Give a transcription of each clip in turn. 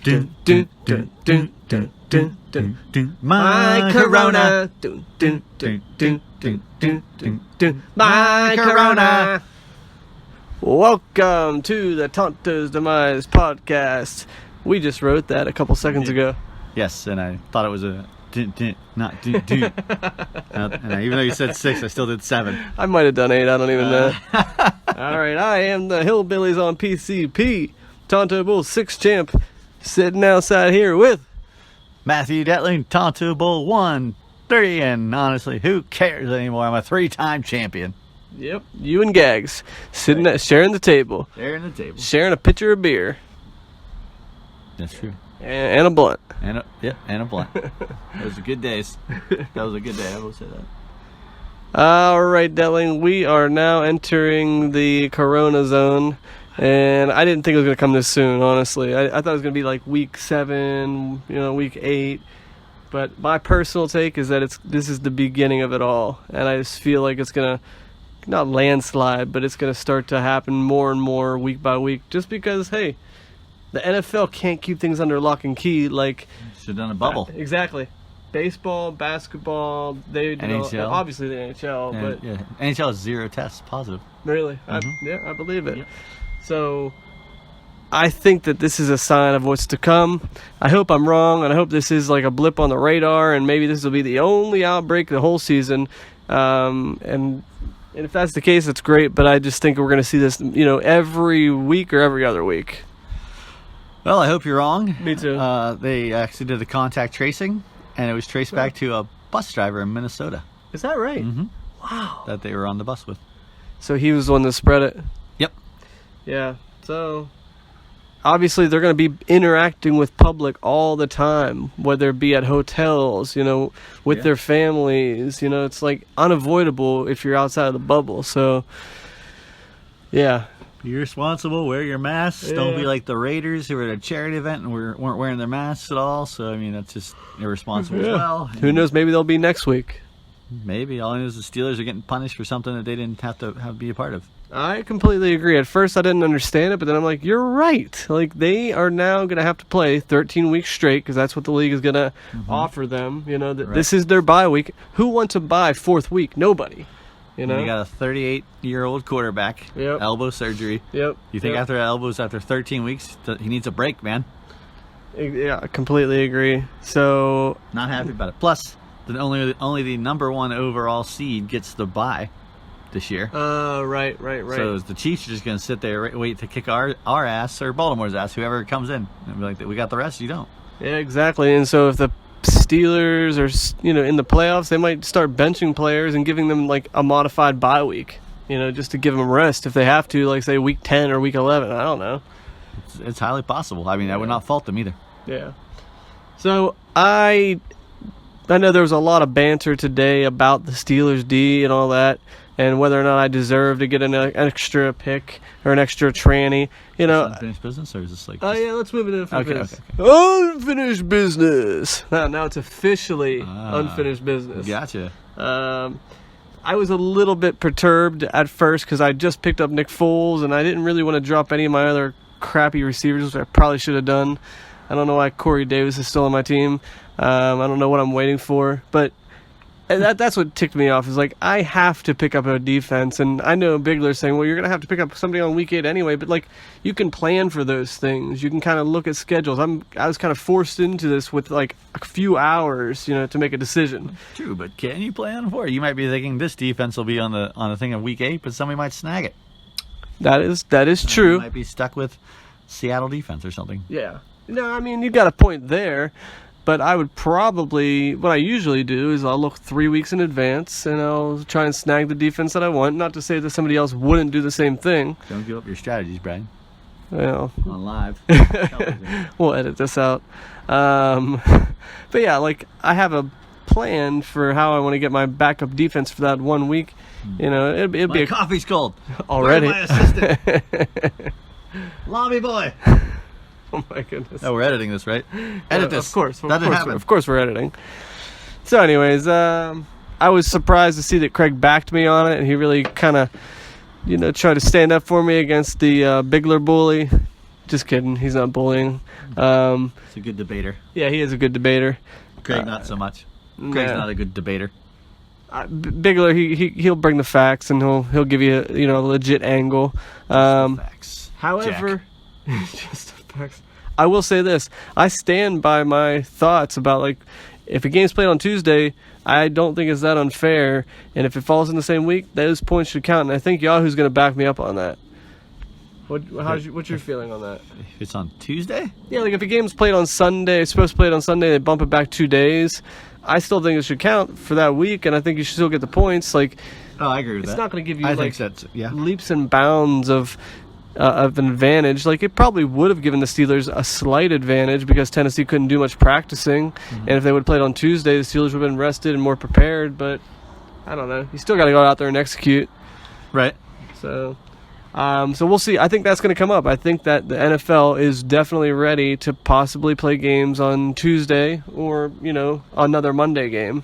Dun, dun, dun, dun, dun, dun, dun, dun. My Corona. Dun, dun, dun, dun, dun, dun, dun, dun. My Corona. Welcome to the Tonto's Demise podcast. We just wrote that a couple seconds ago. Yes, and I thought it was a not do. And even though you said 6, I still did 7. I might have done 8. I don't even know. All right, I am the Hillbillies on PCP. Tonto Bull 6 champ. Sitting outside here with Matthew Detling, Tonto Bull 1-3, and honestly, who cares anymore? I'm a 3-time champion. Yep, you and Gags sitting at sharing the table. Sharing the table. Sharing a pitcher of beer. That's true. And a blunt. And a blunt. Those are good days. That was a good day, I will say that. All right, Detling, we are now entering the Corona zone. And I didn't think it was going to come this soon, honestly. I thought it was going to be like week 7, week 8. But my personal take is that this is the beginning of it all. And I just feel like it's going to, not landslide, but it's going to start to happen more and more week by week. Just because, hey, the NFL can't keep things under lock and key like... Should have done a bubble. Exactly. Baseball, basketball, NHL. Obviously the NHL, but... Yeah. NHL is 0 tests positive. Really? Mm-hmm. I believe it. Yep. So I think that this is a sign of what's to come. I hope I'm wrong, and I hope this is like a blip on the radar, and maybe this will be the only outbreak the whole season. And if that's the case, that's great, but I just think we're going to see this, every week or every other week. Well, I hope you're wrong. Me too. They actually did the contact tracing, and it was traced back to a bus driver in Minnesota. Is that right? Mm-hmm. Wow. That they were on the bus with. So he was the one that spread it? Yep. Yeah, so obviously they're going to be interacting with public all the time, whether it be at hotels, with their families. It's like unavoidable if you're outside of the bubble. So, yeah. Be responsible, wear your masks. Yeah. Don't be like the Raiders who were at a charity event and weren't wearing their masks at all. So, that's just irresponsible as well. Who knows, maybe they'll be next week. Maybe. All I know is the Steelers are getting punished for something that they didn't have to be a part of. I completely agree. At first, I didn't understand it, but then I'm like, you're right. Like, they are now going to have to play 13 weeks straight because that's what the league is going to offer them. Right. This is their bye week. Who wants to bye 4th week? Nobody. You got a 38-year-old quarterback, elbow surgery. Yep. You think after elbows, after 13 weeks, he needs a break, man? Yeah, I completely agree. So not happy about it. Plus, only the number 1 overall seed gets the bye this year. Right. So the Chiefs are just going to sit there, wait to kick our ass or Baltimore's ass, whoever comes in, and be like, we got the rest, you don't. Yeah, exactly. And so if the Steelers are, in the playoffs, they might start benching players and giving them like a modified bye week, just to give them rest if they have to, like say week 10 or week 11. I don't know. It's highly possible. I would not fault them either. Yeah. So I know there was a lot of banter today about the Steelers D and all that, and whether or not I deserve to get an extra pick or an extra tranny. Unfinished business, or is this like... Oh, yeah, let's move it into unfinished. Okay. Unfinished business. Now it's officially unfinished business. Gotcha. I was a little bit perturbed at first because I just picked up Nick Foles, and I didn't really want to drop any of my other crappy receivers, which I probably should have done. I don't know why Corey Davis is still on my team. I don't know what I'm waiting for, but that's what ticked me off. Is like I have to pick up a defense, and I know Bigler's saying, "Well, you're gonna have to pick up somebody on week 8 anyway." But like, you can plan for those things. You can kind of look at schedules. I was kind of forced into this with like a few hours, to make a decision. True, but can you plan for it? You might be thinking this defense will be on the thing of week 8, but somebody might snag it. That is true. You might be stuck with Seattle defense or something. Yeah. No, you got a point there. But I would probably, what I usually do is I'll look 3 weeks in advance and I'll try and snag the defense that I want. Not to say that somebody else wouldn't do the same thing. Don't give up your strategies, Brian. Well, on live. We'll edit this out. But yeah, like I have a plan for how I want to get my backup defense for that 1 week. It'd be my coffee's cold already. Where's my assistant? Lobby boy. Oh my goodness. Oh, we're editing this, right? Edit this. Of course. That didn't happen. Of course we're editing. So anyways, I was surprised to see that Craig backed me on it, and he really kind of, tried to stand up for me against the Bigler bully. Just kidding. He's not bullying. Yeah, He's a good debater. he is a good debater. Greg, not so much. Greg's nah. not a good debater. Bigler, he'll bring the facts and he'll give you a legit angle. Facts. However, just the facts. I will say this: I stand by my thoughts about, like, if a game's played on Tuesday, I don't think it's that unfair, and if it falls in the same week, those points should count. And I think Yahoo's going to back me up on that. What's your feeling on that? If it's on Tuesday? Yeah, like if a game's played on Sunday, it's supposed to play it on Sunday, they bump it back 2 days. I still think it should count for that week, and I think you should still get the points. Like, Oh, I agree with that. it's not going to give you I like think that's, yeah. leaps and bounds of an advantage. Like, it probably would have given the Steelers a slight advantage because Tennessee couldn't do much practicing, and if they would have played on Tuesday, the Steelers would have been rested and more prepared. But I don't know. You still got to go out there and execute. Right. So we'll see. I think that's going to come up. I think that the NFL is definitely ready to possibly play games on Tuesday or, another Monday game.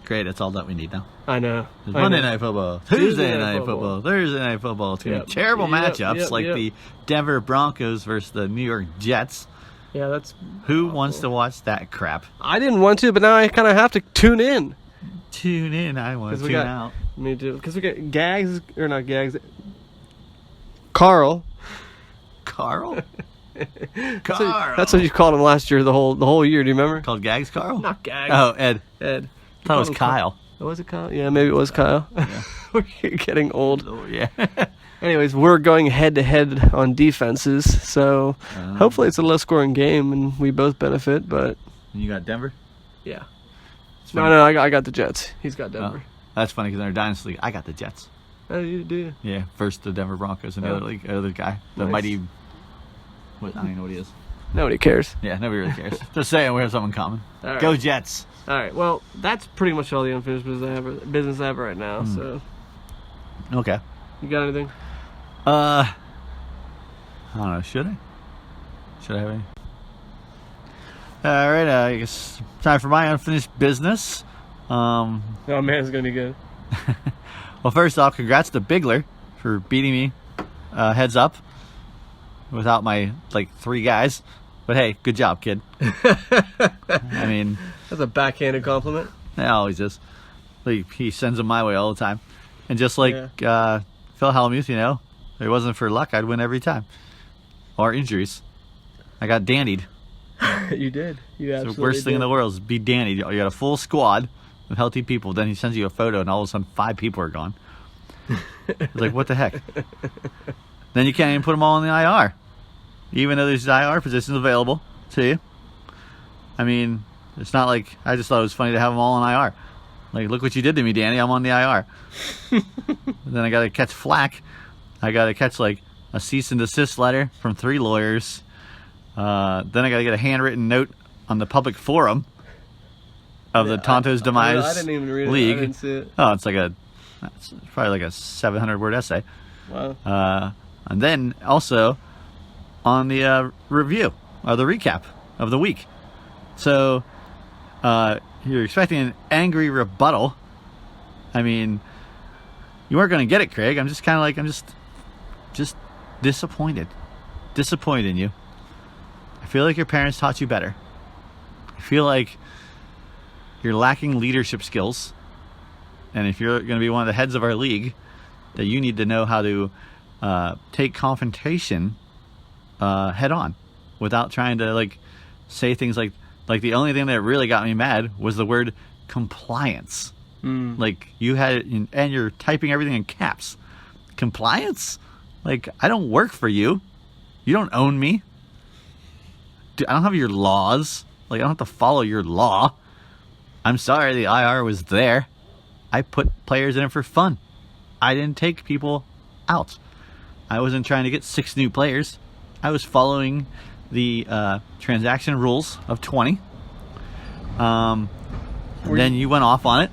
Great. That's all that we need now. I know. There's Monday Night Football, Tuesday Night Football, Thursday Night Football. It's going to be terrible matchups like the Denver Broncos versus the New York Jets. Yeah, that's... Who awful. wants to watch that crap? I didn't want to, but now I kind of have to tune in. Tune in. I want to tune out. Me too. Because we got Gags, or not Gags, Carl. Carl? That's what you called him last year, the whole year. Do you remember? Called Gags Carl? Not Gags. Oh, Ed. Ed. I thought it was Kyle. Was it Kyle? Yeah, maybe it was Kyle. Yeah. We're getting old. Oh, yeah. Anyways, we're going head-to-head on defenses, so hopefully it's a low-scoring game and we both benefit, but... You got Denver? Yeah. No, I got the Jets. He's got Denver. Oh, that's funny because in our Dynasty League, I got the Jets. Oh, you do? Yeah, first the Denver Broncos and the other guy. The Nice. mighty... I don't even know what he is. Nobody cares. Yeah, nobody really cares. Just saying we have something in common. All right. Go Jets. All right, well, that's pretty much all the unfinished business I have right now, so... Okay. You got anything? I don't know. Should I? Should I have any? All right. I guess time for my unfinished business. Oh, man, it's going to be good. Well, first off, congrats to Bigler for beating me heads up without my, 3 guys. But hey, good job, kid. I mean... That's a backhanded compliment. Yeah, always is. He sends them my way all the time. And just like Phil Hellmuth, if it wasn't for luck, I'd win every time. Or injuries. I got dandied. You did. You absolutely It's the worst thing in the world is be dandied. You got a full squad of healthy people. Then he sends you a photo, and all of a sudden 5 people are gone. It's like, what the heck? Then you can't even put them all in the IR. Even though there's IR positions available to you. I mean, it's not like... I just thought it was funny to have them all in IR. Like, look what you did to me, Danny. I'm on the IR. Then I got to catch flack. I got to catch, a cease and desist letter from 3 lawyers. Then I got to get a handwritten note on the public forum of the Tonto's Demise I didn't even read it. League. I didn't see it. Oh, it's probably a 700-word essay. Wow. And then also on the review, or the recap of the week. So, you're expecting an angry rebuttal. I mean, you weren't going to get it, Craig. I'm just kind of I'm just disappointed. Disappointed in you. I feel like your parents taught you better. I feel like you're lacking leadership skills. And if you're going to be one of the heads of our league, that you need to know how to take confrontation head on without trying to say things like the only thing that really got me mad was the word compliance. You had it and you're typing everything in caps. Compliance? I don't work for you. You don't own me. I don't have your laws. I don't have to follow your law. I'm sorry the IR was there. I put players in it for fun. I didn't take people out. I wasn't trying to get 6 new players. I was following the transaction rules of 20. Then you went off on it.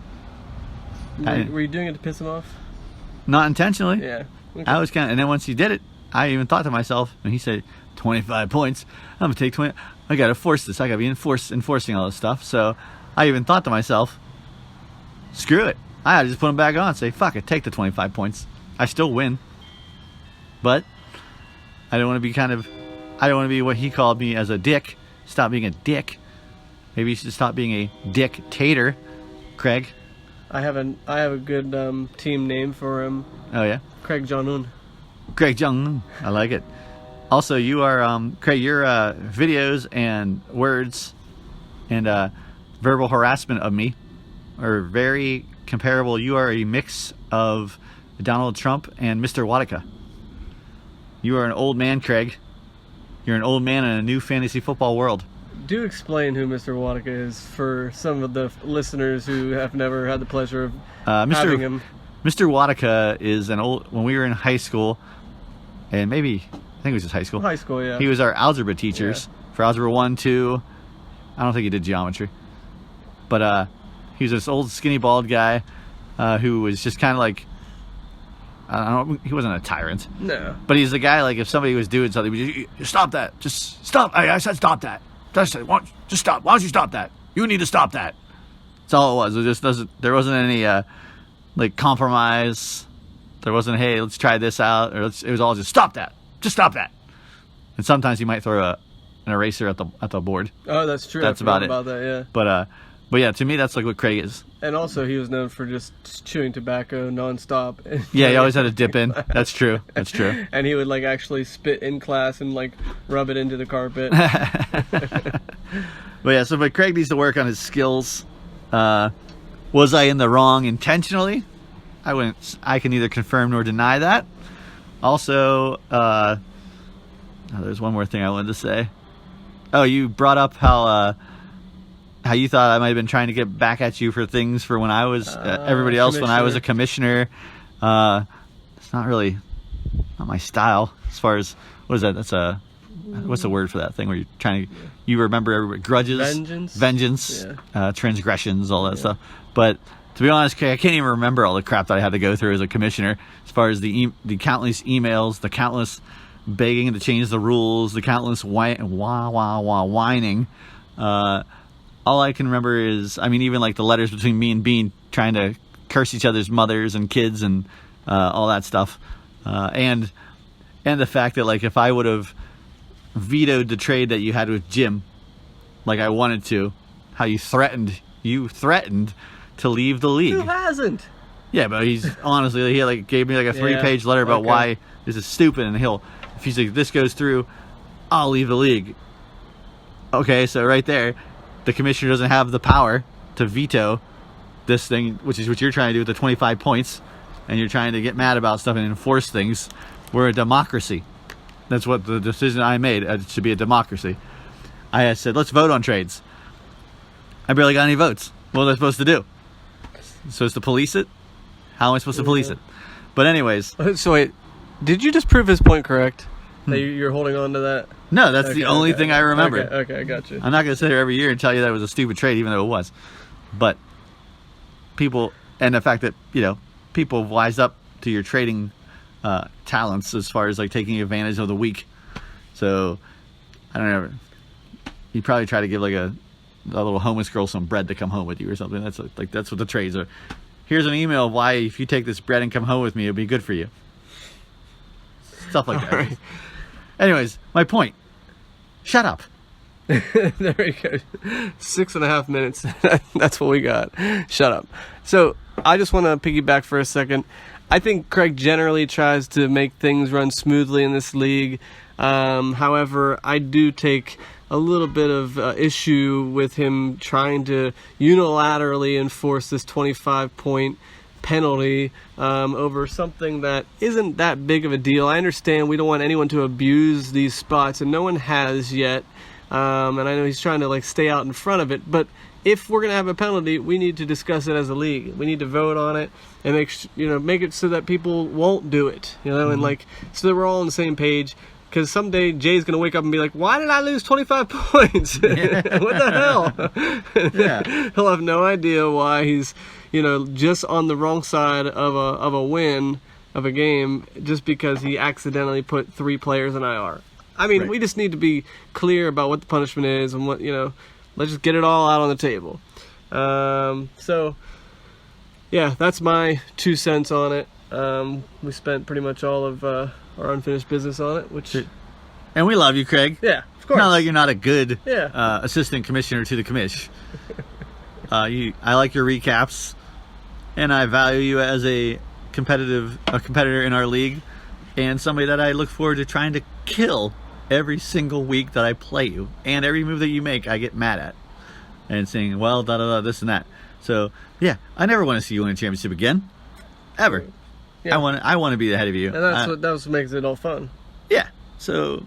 Were you doing it to piss him off? Not intentionally. Yeah. Okay. I was and then once you did it, I even thought to myself, and he said 25 points. I'm gonna take 20. I gotta force this. I gotta be enforcing all this stuff. So I even thought to myself, screw it. I gotta just put them back on and say, fuck it, take the 25 points. I still win. But I don't want to be I I don't want to be what he called me as a dick. Stop being a dick. Maybe you should stop being a dictator, Craig. I have a good team name for him. Oh yeah, Craig Jong-un. Craig Jong. I like it. Also, you are Craig. Your videos and words and verbal harassment of me are very comparable. You are a mix of Donald Trump and Mr. Wadika. You are an old man, Craig. You're an old man in a new fantasy football world. Do explain who Mr. Wadika is for some of the listeners who have never had the pleasure of having him. Mr. Wadika is an old. When we were in high school, and maybe I think it was just high school. High school, yeah. He was our algebra teachers for algebra 1, 2. I don't think he did geometry, but he was this old skinny bald guy who was just kind of like. I don't know, he wasn't a tyrant. No. But he's the guy, like, if somebody was doing something, stop that. Just stop. I said stop that. Just stop. Why don't you stop that? You need to stop that. That's all it was. It just doesn't. There wasn't any, like, compromise. There wasn't, hey, let's try this out. Or it was all just stop that. Just stop that. And sometimes he might throw an eraser at the board. Oh, that's true. That's about it. About that, yeah. But yeah, to me, that's like what Craig is. And also, he was known for just chewing tobacco nonstop. Yeah, he always had to dip in. That's true. That's true. And he would like actually spit in class and like rub it into the carpet. But Craig needs to work on his skills. Was I in the wrong intentionally? I can neither confirm nor deny that. Also, there's one more thing I wanted to say. Oh, you brought up how you thought I might have been trying to get back at you for things for when I was everybody else when I was a commissioner. It's not my style as far as what is that? What's the word for that thing where you're trying to you remember everybody grudges, vengeance, transgressions, all that stuff. But to be honest, I can't even remember all the crap that I had to go through as a commissioner. As far as the countless emails, the countless begging to change the rules, the countless whining. All I can remember is, I mean, even like the letters between me and Bean trying to curse each other's mothers and kids and all that stuff, and the fact that like if I would have vetoed the trade that you had with Jim, like I wanted to, how you threatened to leave the league. Who hasn't? Yeah, but he like gave me like a 3-page letter about why this is stupid, and if he's like this goes through, I'll leave the league. Okay, so right there. The commissioner doesn't have the power to veto this thing, which is what you're trying to do with the 25 points, and you're trying to get mad about stuff and enforce things. We're a democracy. That's what the decision I made. It should be a democracy. I said, let's vote on trades. I barely got any votes. What am I supposed to do? Supposed to police it? How am I supposed to police it? But anyways. So wait, did you just prove his point correct? That you're holding on to that? No, that's the only thing I remember. Okay, I got you. I'm not going to sit here every year and tell you that it was a stupid trade, even though it was. But people, and the fact that, people have wised up to your trading talents as far as like taking advantage of the weak. So, I don't know. You probably try to give like a little homeless girl some bread to come home with you or something. That's what the trades are. Here's an email of why if you take this bread and come home with me, it'll be good for you. Stuff like that. Right. Anyways, my point. Shut up. There we go. 6.5 minutes. That's what we got. Shut up. So I just want to piggyback for a second. I think Craig generally tries to make things run smoothly in this league. However, I do take a little bit of issue with him trying to unilaterally enforce this 25-point penalty over something that isn't that big of a deal. I understand we don't want anyone to abuse these spots, and no one has yet. And I know he's trying to like stay out in front of it, but if we're gonna have a penalty, we need to discuss it as a league. We need to vote on it and make it so that people won't do it, and like so that we're all on the same page. Because someday Jay's going to wake up and be like, why did I lose 25 points? What the hell? Yeah. He'll have no idea why he's, just on the wrong side of a win of a game just because he accidentally put 3 players in IR. I mean, we just need to be clear about what the punishment is and what, let's just get it all out on the table. So, yeah, that's my 2 cents on it. We spent pretty much all of our unfinished business on it, which And we love you, Craig. Yeah, of course. Not like you're not a good Yeah. assistant commissioner to the commish. I like your recaps, and I value you as a competitor in our league, and somebody that I look forward to trying to kill every single week that I play you. And every move that you make, I get mad at, and saying, well, da da da, this and that. So yeah, I never want to see you win a championship again, ever. Yeah. I want to be ahead of you. And that's what makes it all fun. Yeah. So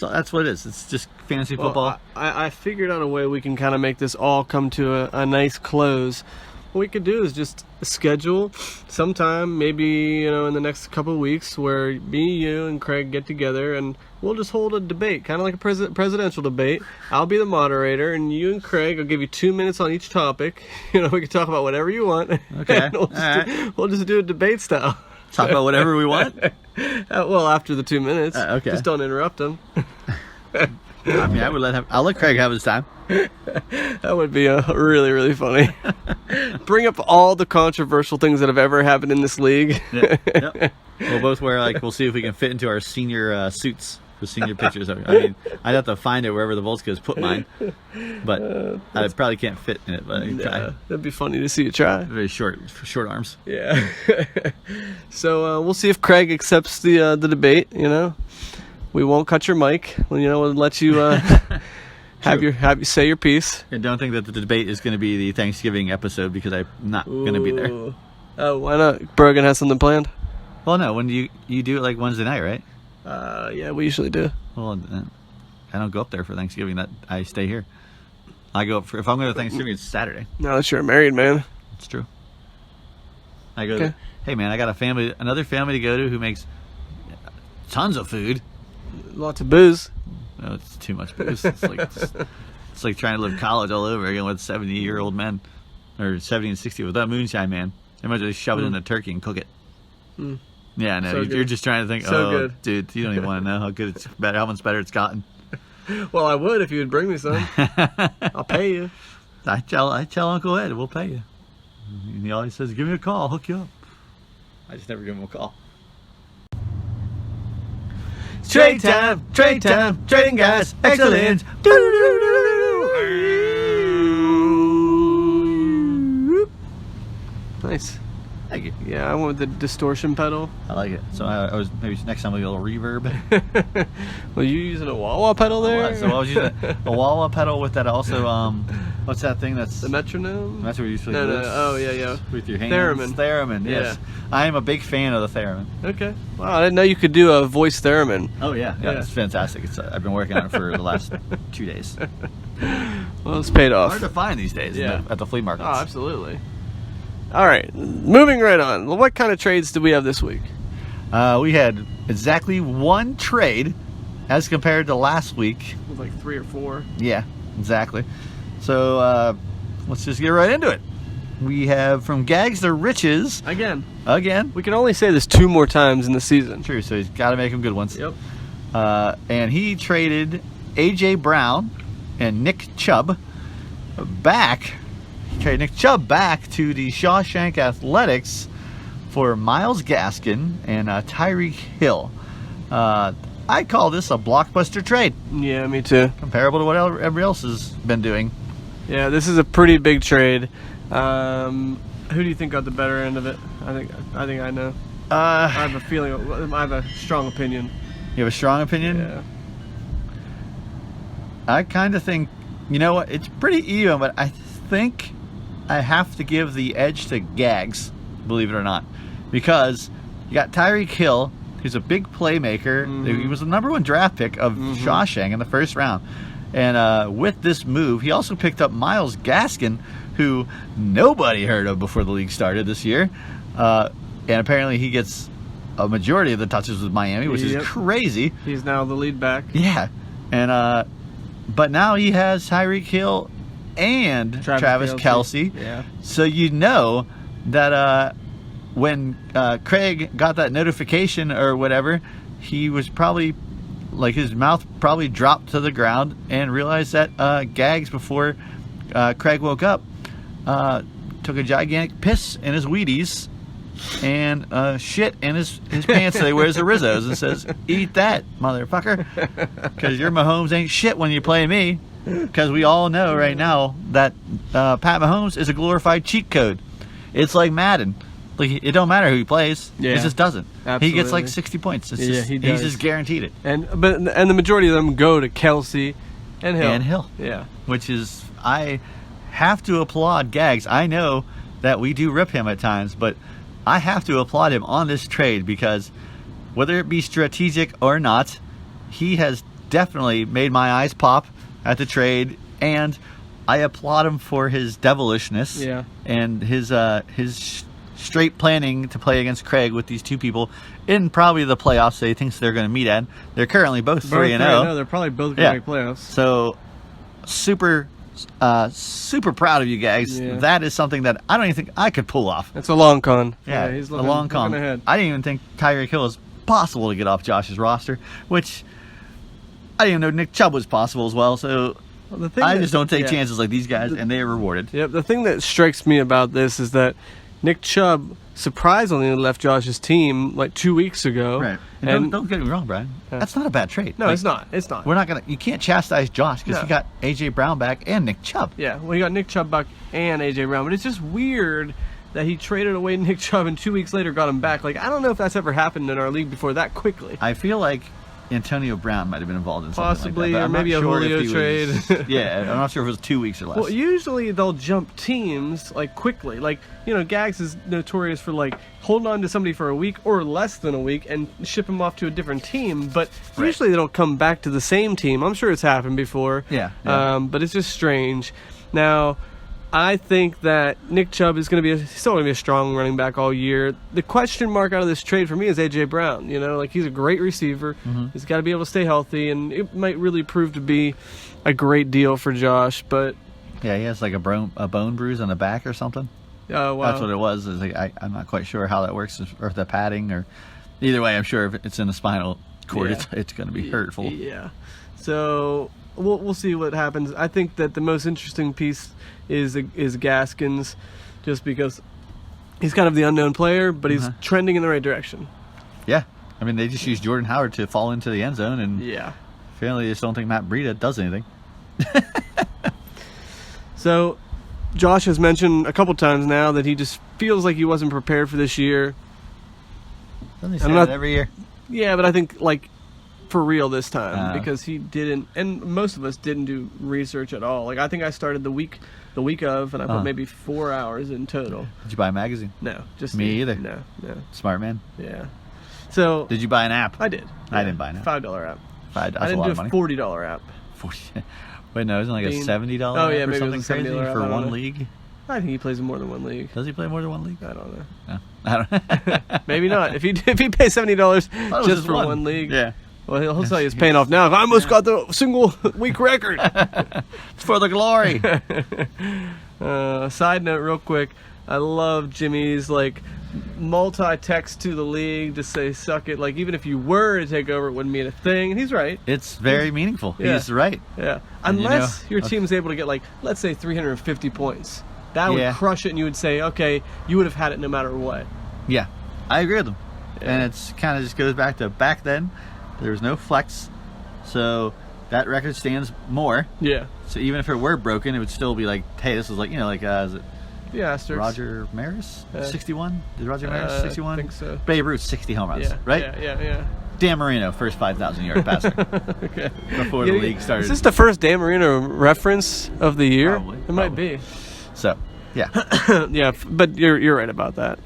that's what it is. It's just fantasy football. Well, I figured out a way we can kind of make this all come to a nice close. What we could do is just schedule sometime, maybe in the next couple of weeks, where me, you, and Craig get together and we'll just hold a debate, kind of like a presidential debate. I'll be the moderator, and you and Craig, I'll give you 2 minutes on each topic. We can talk about whatever you want. Okay. We'll just do a debate style. Talk about whatever we want. Well, after the 2 minutes. Okay. Just don't interrupt him. I mean, I'll let Craig have his time. That would be really, really funny. Bring up all the controversial things that have ever happened in this league. Yep. We'll both we'll see if we can fit into our senior suits for senior pictures. I mean, I'd have to find it wherever the Volskas put mine, but I probably can't fit in it. But I can try. That'd be funny to see you try. Very short arms. Yeah. So we'll see if Craig accepts the debate. We won't cut your mic. We'll let you have you say your piece. And don't think that the debate is going to be the Thanksgiving episode, because I'm not going to be there. Oh, why not? Brogan has something planned? Well, no. When do you do it, like Wednesday night, right? Yeah, we usually do. Well, I don't go up there for Thanksgiving. I stay here. I go if I'm going to Thanksgiving, it's Saturday. Now that you're a married man. It's true. I go. Okay. Hey, man, I got another family to go to who makes tons of food. Lots of booze. No, it's too much booze. It's like trying to live college all over again with 70-year-old men, or 70 and 60 with that moonshine man. They might just shove it in a turkey and cook it. Mm. Yeah, no, you're just trying to think. So good, dude. You don't even want to know how good it's better, how much better it's gotten. Well, I would if you would bring me some. I'll pay you. I tell Uncle Ed, we'll pay you. And he always says, "Give me a call, I'll hook you up." I just never give him a call. Trade time, trading guys, excellent. Nice. Thank you. Yeah, I went with the distortion pedal. I like it. So I was maybe next time I'll get a little reverb. Were you using a wah-wah pedal there? So I was using a wah-wah pedal with that also. What's that thing that's the metronome? That's what you usually do. No. Oh yeah. With your hands. Theremin. Yes. Yeah. I am a big fan of the theremin. Okay. Wow, I didn't know you could do a voice theremin. Oh yeah. It's fantastic. I've been working on it for the last 2 days. Well, it's paid off. Hard to find these days. Yeah. At the flea markets. Oh, absolutely. All right, moving right on. What kind of trades did we have this week? We had exactly one trade as compared to last week. It was like 3 or 4. Yeah, exactly. So let's just get right into it. We have from Gags to Riches. Again. We can only say this 2 more times in the season. True, so he's got to make them good ones. Yep. And he traded A.J. Brown and Nick Chubb back. Traded Nick Chubb back to the Shawshank Athletics for Myles Gaskin and Tyreek Hill. I call this a blockbuster trade. Yeah, me too. Comparable to what everybody else has been doing. Yeah, this is a pretty big trade. Who do you think got the better end of it? I think I know. I have a feeling. I have a strong opinion. You have a strong opinion? Yeah. I kind of think, you know what? It's pretty even, but I think I have to give the edge to Gags, believe it or not, because you got Tyreek Hill, who's a big playmaker. Mm-hmm. He was the #1 draft pick of Shawshank in the first round. And with this move, he also picked up Myles Gaskin, who nobody heard of before the league started this year. And apparently he gets a majority of the touches with Miami, which is crazy. He's now the lead back. Yeah. And but now he has Tyreek Hill and Travis Kelce. Yeah. So you know that when Craig got that notification or whatever, he was probably, like, his mouth probably dropped to the ground and realized that Gags, before Craig woke up, took a gigantic piss in his Wheaties and shit in his pants that he wears the Rizzos and says, "Eat that, motherfucker," because your Mahomes ain't shit when you play me. Because we all know right now that Pat Mahomes is a glorified cheat code. It's like Madden. Like, it don't matter who he plays. Yeah, it just doesn't. absolutely. He gets like 60 points. It's Yeah, just, he does. He's just guaranteed it. And the majority of them go to Kelsey and Hill. And Hill. Yeah. Which is, I have to applaud Gags. I know that we do rip him at times, but I have to applaud him on this trade because whether it be strategic or not, he has definitely made my eyes pop at the trade, and I applaud him for his devilishness and his straight planning to play against Craig with these two people in probably the playoffs that he thinks they're going to meet at. They're currently both 3-0. They're probably both going to make playoffs. So super proud of you guys. Yeah. That is something that I don't even think I could pull off. That's a long con. Yeah, he's a long con. looking ahead. I didn't even think Tyreek Hill is possible to get off Josh's roster, which I didn't even know Nick Chubb was possible as well. So I just don't take chances like these guys, and they are rewarded. Yep. The thing that strikes me about this is that Nick Chubb surprisingly left Josh's team like 2 weeks ago. Right. And don't get me wrong, Brian. That's not a bad trade. No, it's not. It's not. We're not gonna. You can't chastise Josh because he got AJ Brown back and Nick Chubb. Yeah. Well, he got Nick Chubb back and AJ Brown, but it's just weird that he traded away Nick Chubb and 2 weeks later got him back. Like, I don't know if that's ever happened in our league before that quickly. I feel like Antonio Brown might have been involved in something Possibly, like that, or maybe a Julio trade. Yeah, I'm not sure if it was 2 weeks or less. Well, usually they'll jump teams like quickly. Like, Gags is notorious for like holding on to somebody for a week or less than a week and ship him off to a different team. But usually they don't come back to the same team. I'm sure it's happened before. Yeah. But it's just strange. Now, I think that Nick Chubb is still going to be a strong running back all year. The question mark out of this trade for me is AJ Brown. Like, he's a great receiver. Mm-hmm. He's got to be able to stay healthy, and it might really prove to be a great deal for Josh. But yeah, he has like a bone bruise on the back or something. Oh, wow. That's what it was. It's like, I'm not quite sure how that works, or the padding, or either way. I'm sure if it's in the spinal cord, it's going to be hurtful. Yeah. So we'll see what happens. I think that the most interesting piece is Gaskins, just because he's kind of the unknown player, but he's trending in the right direction. Yeah. I mean, they just used Jordan Howard to fall into the end zone, and apparently they just don't think Matt Breida does anything. So Josh has mentioned a couple times now that he just feels like he wasn't prepared for this year. Doesn't he say that every year? Yeah, but I think like for real this time, because he didn't, and most of us didn't do research at all. Like, I think I started the week of, and I put maybe 4 hours in total. Did you buy a magazine? No, just me either. No. Smart man. Yeah. So did you buy an app? I did. I didn't buy an app. $5 app. That's I didn't a lot do of money. $40 app. Wait, no, isn't it like a $70 Oh yeah, app or maybe something it was a $70 crazy app, for I don't one know. league? I think he plays in more than one league. Does he play more than one league? I don't know. No. I don't. Maybe not. If he pays $70 just for one league. Yeah. Well, he'll tell you it's paying off now. I almost got the single week record. For the glory. Side note, real quick. I love Jimmy's like multi-text to the league to say "suck it." Like, even if you were to take over, it wouldn't mean a thing. And he's right. It's very meaningful. Yeah. He's right. Yeah. Unless your team is able to get like, let's say 350 points. That would crush it, and you would say, okay, you would have had it no matter what. Yeah, I agree with him. Yeah. And it's kind of just goes back to back then. There was no flex, so that record stands more. Yeah. So even if it were broken, it would still be like, hey, this was like, is it asterisks. Roger Maris, 61? Did Roger Maris 61? I think so. Babe Ruth, 60 home runs, right? Yeah. Dan Marino, first 5,000 yard passer. Okay. Before the league started. Is this the first Dan Marino reference of the year? Probably. It might be. So, yeah. Yeah, but you're right about that.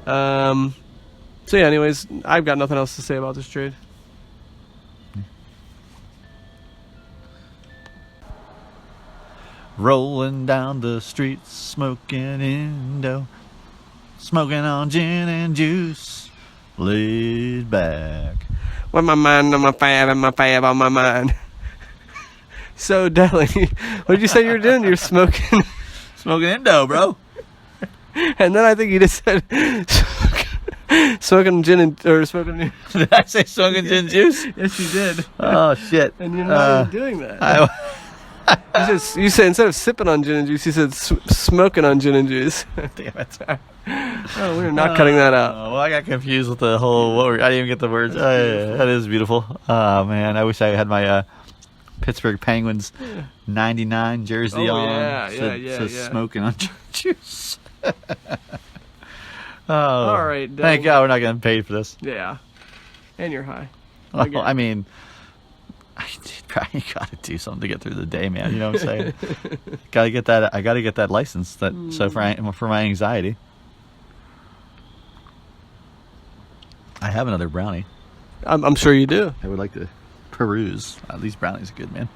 So yeah, anyways, I've got nothing else to say about this trade. Rolling down the street, smoking Indo, smoking on gin and juice, laid back. With my mind on my fab and my fab on my mind. So, Deli, what did you say you were doing? You're smoking... Smoking Indo, bro. And then I think you just said... smoking gin or smoking... Did I say smoking gin juice? Yes, you did. Oh, shit. And you're not even doing that. You said instead of sipping on gin and juice, you said smoking on gin and juice. Damn it. Oh, we're not cutting that out. Well, I got confused with the whole. I didn't even get the words. Yeah, that is beautiful. Oh man, I wish I had my Pittsburgh Penguins '99 jersey on. Yeah. Smoking on juice. All right. Thank God we're not getting paid for this. Yeah. And you're high. Well, I mean, I probably got to do something to get through the day, man. You know what I'm saying? Got to get that. I got to get that license. So for my anxiety. I have another brownie. I'm sure you do. I would like to peruse. These brownies are good, man.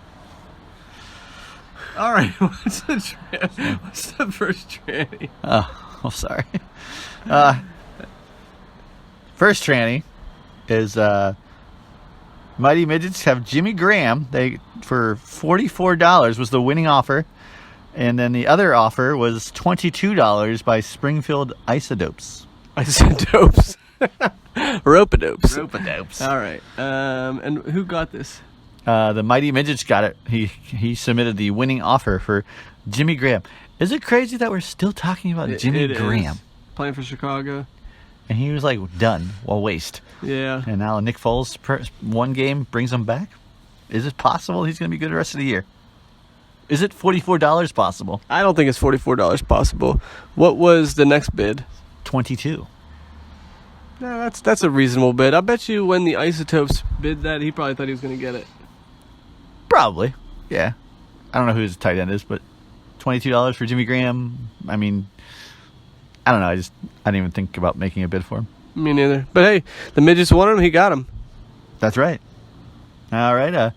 All right. What's the first tranny? Oh, sorry. First tranny is Mighty Midgets have Jimmy Graham. They for $44 was the winning offer, and then the other offer was $22 by Springfield Isotopes. Isotopes. Rope-a-dopes. Rope-a-dopes. All right. And who got this? The Mighty Midgets got it. He submitted the winning offer for Jimmy Graham. Is it crazy that we're still talking about Jimmy Graham? Playing for Chicago. And he was like done, waste. Yeah. And now Nick Foles, one game brings him back? Is it possible he's going to be good the rest of the year? Is it $44 possible? I don't think it's $44 possible. What was the next bid? $22. No, that's a reasonable bid. I bet you when the Isotopes bid that, he probably thought he was going to get it. Probably, yeah. I don't know who his tight end is, but $22 for Jimmy Graham. I mean, I don't know. I didn't even think about making a bid for him. Me neither. But hey, the Midgets wanted him. He got him. That's right. All right.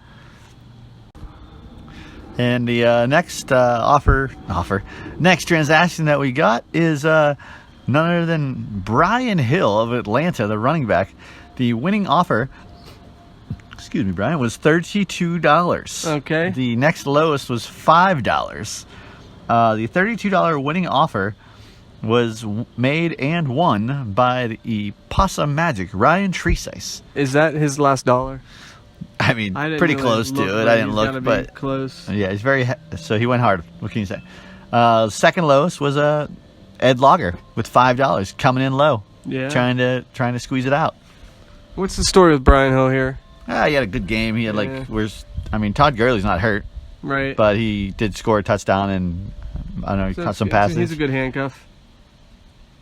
And the next next transaction that we got is none other than Brian Hill of Atlanta, the running back. The winning offer, excuse me, Brian, was $32. Okay. The next lowest was $5. The $32 winning offer was made and won by the Possum Magic, Ryan Treesice. Is that his last dollar? I mean, pretty close to it. I didn't look, but close. Yeah, he's so he went hard. What can you say? Second lowest was Ed Lager with $5 coming in low. Yeah. Trying to squeeze it out. What's the story with Brian Hill here? He had a good game. He had Todd Gurley's not hurt. Right. But he did score a touchdown and I don't know, he caught some passes. He's a good handcuff.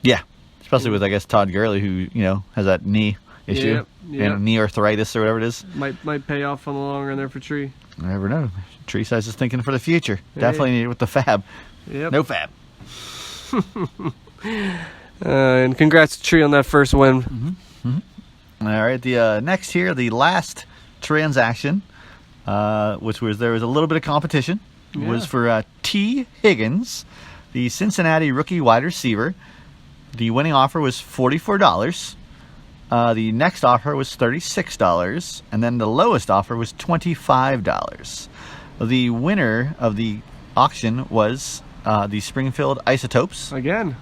Yeah. Especially with, I guess, Todd Gurley, who, has that knee issue. Yep. And knee arthritis or whatever it is. Might pay off on the long run there for Tree. I never know. Tree size is thinking for the future. Hey. Definitely need it with the fab. Yep. No fab. And congrats to Tree on that first win. Mm-hmm. Mm-hmm. All right. The next here, the last transaction, which was there was a little bit of competition, was for T. Higgins, the Cincinnati rookie wide receiver. The winning offer was $44. The next offer was $36, and then the lowest offer was $25. The winner of the auction was the Springfield Isotopes. Again.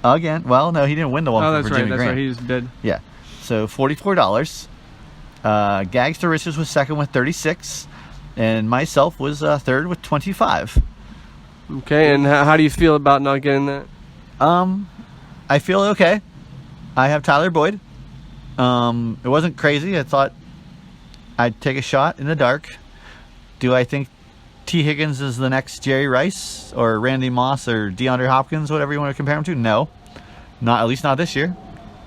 Well, no, he didn't win the one for Jimmy Graham. That's right. He just bid. Yeah. So $44. Gags to Riches was second with $36, and myself was third with $25. Okay, and how do you feel about not getting that? I feel okay. I have Tyler Boyd. It wasn't crazy. I thought I'd take a shot in the dark. Do I think T. Higgins is the next Jerry Rice or Randy Moss or DeAndre Hopkins, whatever you want to compare him to? No. At least not this year.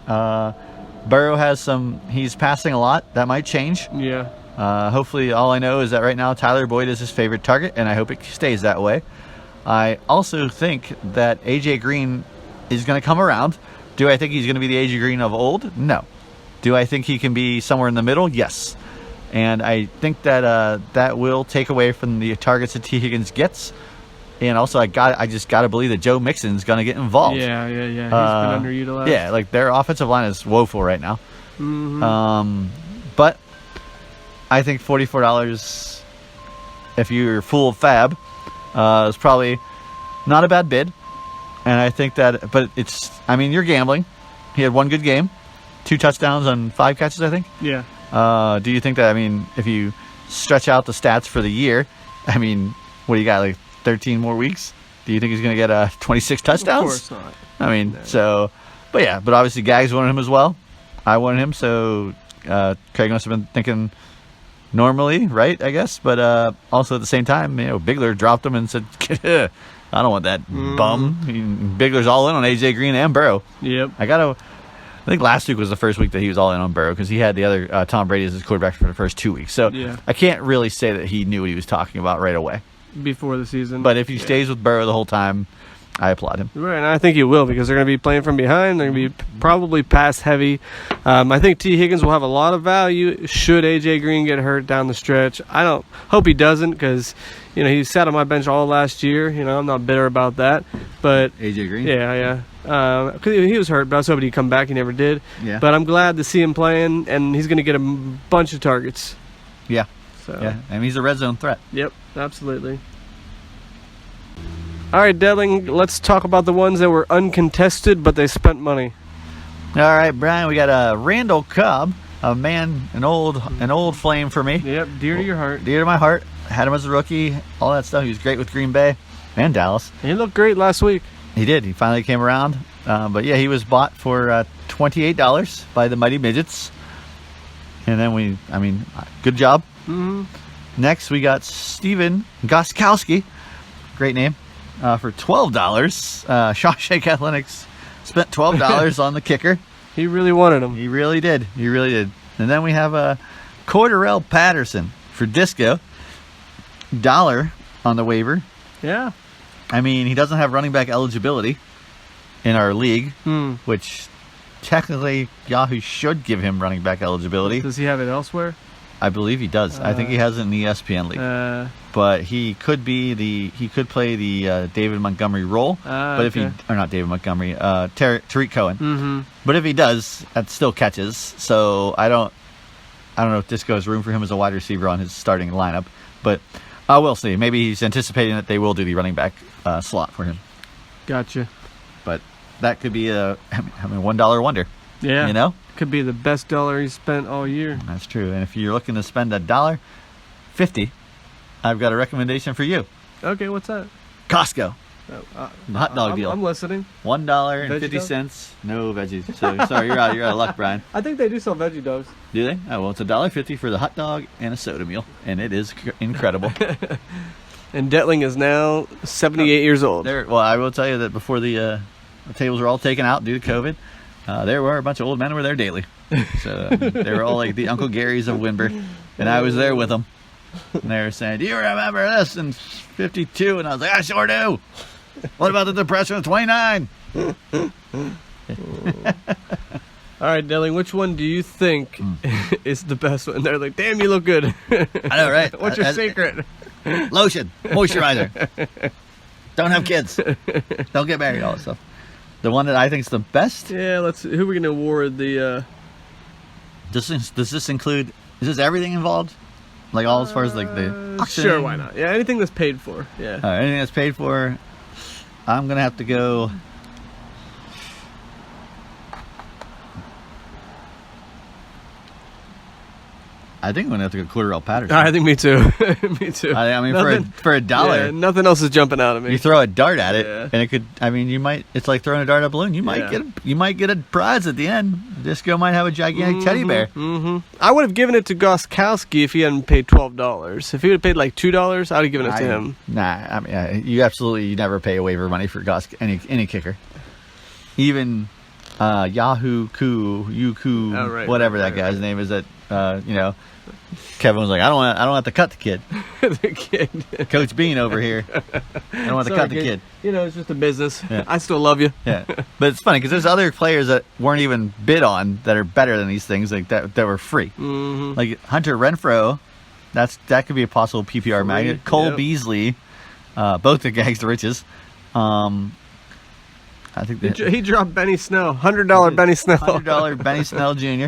Burrow has he's passing a lot. That might change. Yeah. Hopefully all I know is that right now Tyler Boyd is his favorite target, and I hope it stays that way. I also think that A.J. Green is going to come around. Do I think he's going to be the A.J. Green of old? No. Do I think he can be somewhere in the middle? Yes. And I think that that will take away from the targets that T. Higgins gets. And also, I just got to believe that Joe Mixon's going to get involved. Yeah. He's been underutilized. Yeah, like their offensive line is woeful right now. Mm-hmm. But I think $44, if you're full of fab, is probably not a bad bid. And I think that, but you're gambling. He had one good game, 2 touchdowns on 5 catches, I think. Yeah. Do you think that, if you stretch out the stats for the year, what do you got, like 13 more weeks? Do you think he's going to get 26 touchdowns? Of course not. I mean, No. but obviously Gags wanted him as well. I wanted him, so Craig must have been thinking normally, right, I guess. But also at the same time, Bigler dropped him and said, I don't want that bum. Bigler's all in on A.J. Green and Burrow. Yep. I think last week was the first week that he was all in on Burrow because he had the other Tom Brady as his quarterback for the first 2 weeks. So Yeah. I can't really say that he knew what he was talking about right away. Before the season. But if he stays with Burrow the whole time, I applaud him. Right, and I think he will because they're going to be playing from behind. They're going to be probably pass heavy. I think T. Higgins will have a lot of value should A.J. Green get hurt down the stretch. I don't hope he doesn't because, he sat on my bench all last year. I'm not bitter about that. But A.J. Green? Yeah. Because he was hurt, but I was hoping he'd come back. He never did. Yeah. But I'm glad to see him playing, and he's going to get a bunch of targets. Yeah. So. Yeah. I mean, he's a red zone threat. Yep, absolutely. All right, Delling, let's talk about the ones that were uncontested, but they spent money. All right, Brian, we got a Randall Cobb, an old flame for me. Yep, dear to your heart. Dear to my heart. Had him as a rookie, all that stuff. He was great with Green Bay and Dallas. He looked great last week. He did. He finally came around. But yeah, he was bought for $28 by the Mighty Midgets. And then good job. Mm-hmm. Next, we got Steven Gostkowski. Great name. For $12. Shawshank Athletics spent $12 on the kicker. He really wanted him. He really did. And then we have Cordarrelle Patterson for Disco. $1 on the waiver. Yeah. I mean, he doesn't have running back eligibility in our league, which technically Yahoo should give him running back eligibility. Does he have it elsewhere? I believe he does. I think he has it in the ESPN league. But he could play the David Montgomery role. But if not David Montgomery, Tariq Cohen. Mm-hmm. But if he does, that still catches. So I don't know if Disco has room for him as a wide receiver on his starting lineup. But we'll see. Maybe he's anticipating that they will do the running back slot for him. Gotcha. But that could be a $1 wonder. Yeah. Could be the best dollar he spent all year. That's true. And if you're looking to spend $1.50, I've got a recommendation for you. Okay, what's that? Costco. The hot dog deal. I'm listening. $1.50. No veggies. So sorry, you're out of luck, Brian. I think they do sell veggie dogs. Do they? Oh, well, it's $1.50 for the hot dog and a soda meal, and it is incredible. And Detling is now 78 years old. Well, I will tell you that before the tables were all taken out due to COVID, there were a bunch of old men who were there daily. So they were all like the Uncle Garys of Windber, and I was there with them. And they were saying, "Do you remember this in '52?" And I was like, "I sure do." What about the Depression of '29? All right, Delling, which one do you think is the best one? They're like, damn, you look good. I know, right? What's your secret? Lotion, moisturizer. Don't have kids. Don't get married, all that stuff. The one that I think is the best? Yeah, who are we going to award the... Does this include... Is this everything involved? Like all as far as like the... auction? Sure, why not? Yeah, anything that's paid for. Yeah. All right, anything that's paid for, I'm going to have to go... I think I'm gonna have to go Cordarrelle Patterson. I think me too. Me too. I mean, for $1, yeah, nothing else is jumping out of me. you throw a dart at it, Yeah. and it could. I mean, you might. It's like throwing a dart at a balloon. You might get a prize at the end. Disco might have a gigantic teddy bear. Mm-hmm. I would have given it to Gostkowski if he hadn't paid $12. If he would have paid like $2, I'd have given it to him. Nah, I mean, you never pay a waiver money for any kicker, even Yahoo Koo, whatever that guy's name is. That Kevin was like, I don't have to cut the kid. The kid. Coach Bean over here. I don't want to cut the kid. It's just a business. Yeah. I still love you. Yeah, but it's funny because there's other players that weren't even bid on that are better than these things, like that were free. Mm-hmm. Like Hunter Renfrow, that could be a possible PPR magnet. Cole Beasley, both the Gags the Riches. I think he dropped Benny Snell, $100 Benny Snell, $100 Benny Snell Jr.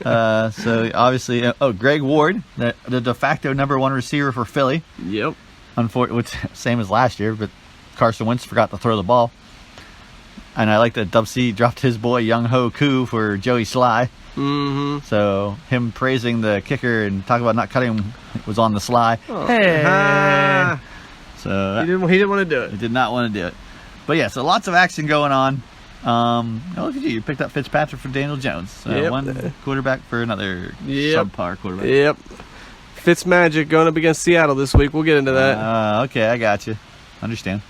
So obviously, Greg Ward, the de facto #1 receiver for Philly. Yep. Same as last year, but Carson Wentz forgot to throw the ball. And I like that Dub C dropped his boy Young Ho Koo for Joey Sly. Mm-hmm. So him praising the kicker and talking about not cutting him was on the sly. Oh. Hey. So He didn't want to do I it. did not want to do it. But yeah, so lots of action going on. Look at you. You picked up Fitzpatrick for Daniel Jones. So Yep. one quarterback for another subpar quarterback. Yep. Fitzmagic going up against Seattle this week. We'll get into that. Okay, I got you. Understand.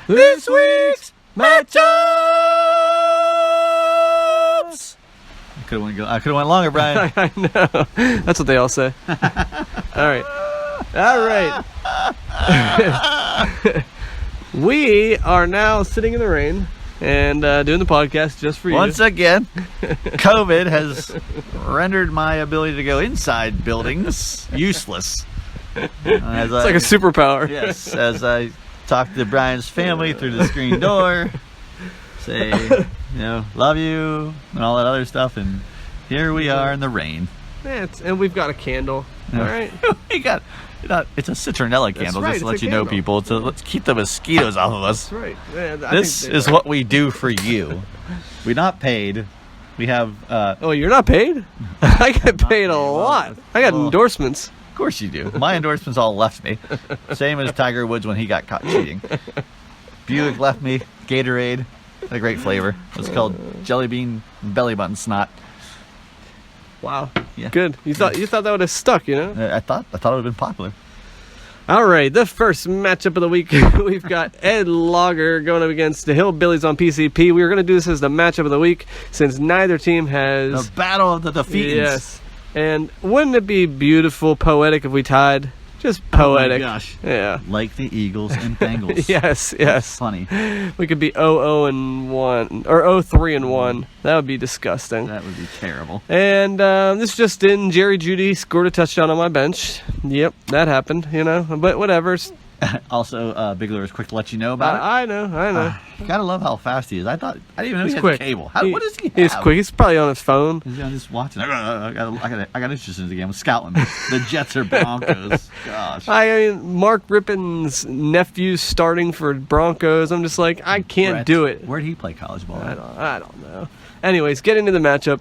This week's matchups. I could have went longer, Brian. I know. That's what they all say. All right. We are now sitting in the rain and doing the podcast just for you. Once again, COVID has rendered my ability to go inside buildings useless. It's like a superpower. Yes, as I talk to Brian's family through the screen door, say, love you, and all that other stuff, and here we are in the rain. Yeah, and we've got a candle. All right. It's a citronella candle, right, just to it's let a you know, candle. people. To let's keep the mosquitoes off of us. That's right. Yeah, This is what we do for you. We're not paid. We have. Oh, you're not paid? I get paid a lot. I got endorsements. Of course you do. My endorsements all left me. Same as Tiger Woods when he got caught cheating. Buick left me. Gatorade, a great flavor. It's called Jelly Bean Belly Button Snot. Wow. Yeah. Good. You thought that would have stuck, you know? I thought it would have been popular. All right, the first matchup of the week, we've got Ed Logger going up against the Hillbillies on PCP. We were going to do this as the matchup of the week since neither team has... The battle of the defeatants. Yes. And wouldn't it be beautiful, poetic if we tied? Just poetic. Oh my gosh. Yeah. Like the Eagles and Bengals. Yes. That's funny. We could be 0-0-1 or 0-3-1. That would be disgusting. That would be terrible. And this just in, Jerry Jeudy scored a touchdown on my bench. Yep, that happened, but whatever. Also, Big Lure is quick to let you know about it. I know. You gotta love how fast he is. I didn't even know He's he had quick. cable. What does he have? He's quick. He's probably on his phone. He's just watching. I got interested in the game. I'm scouting. The Jets or Broncos. Gosh. I mean, Mark Rippon's nephew's starting for Broncos. I'm just like, I can't Brett, do it. Where'd he play college ball? I don't know. Anyways, get into the matchup.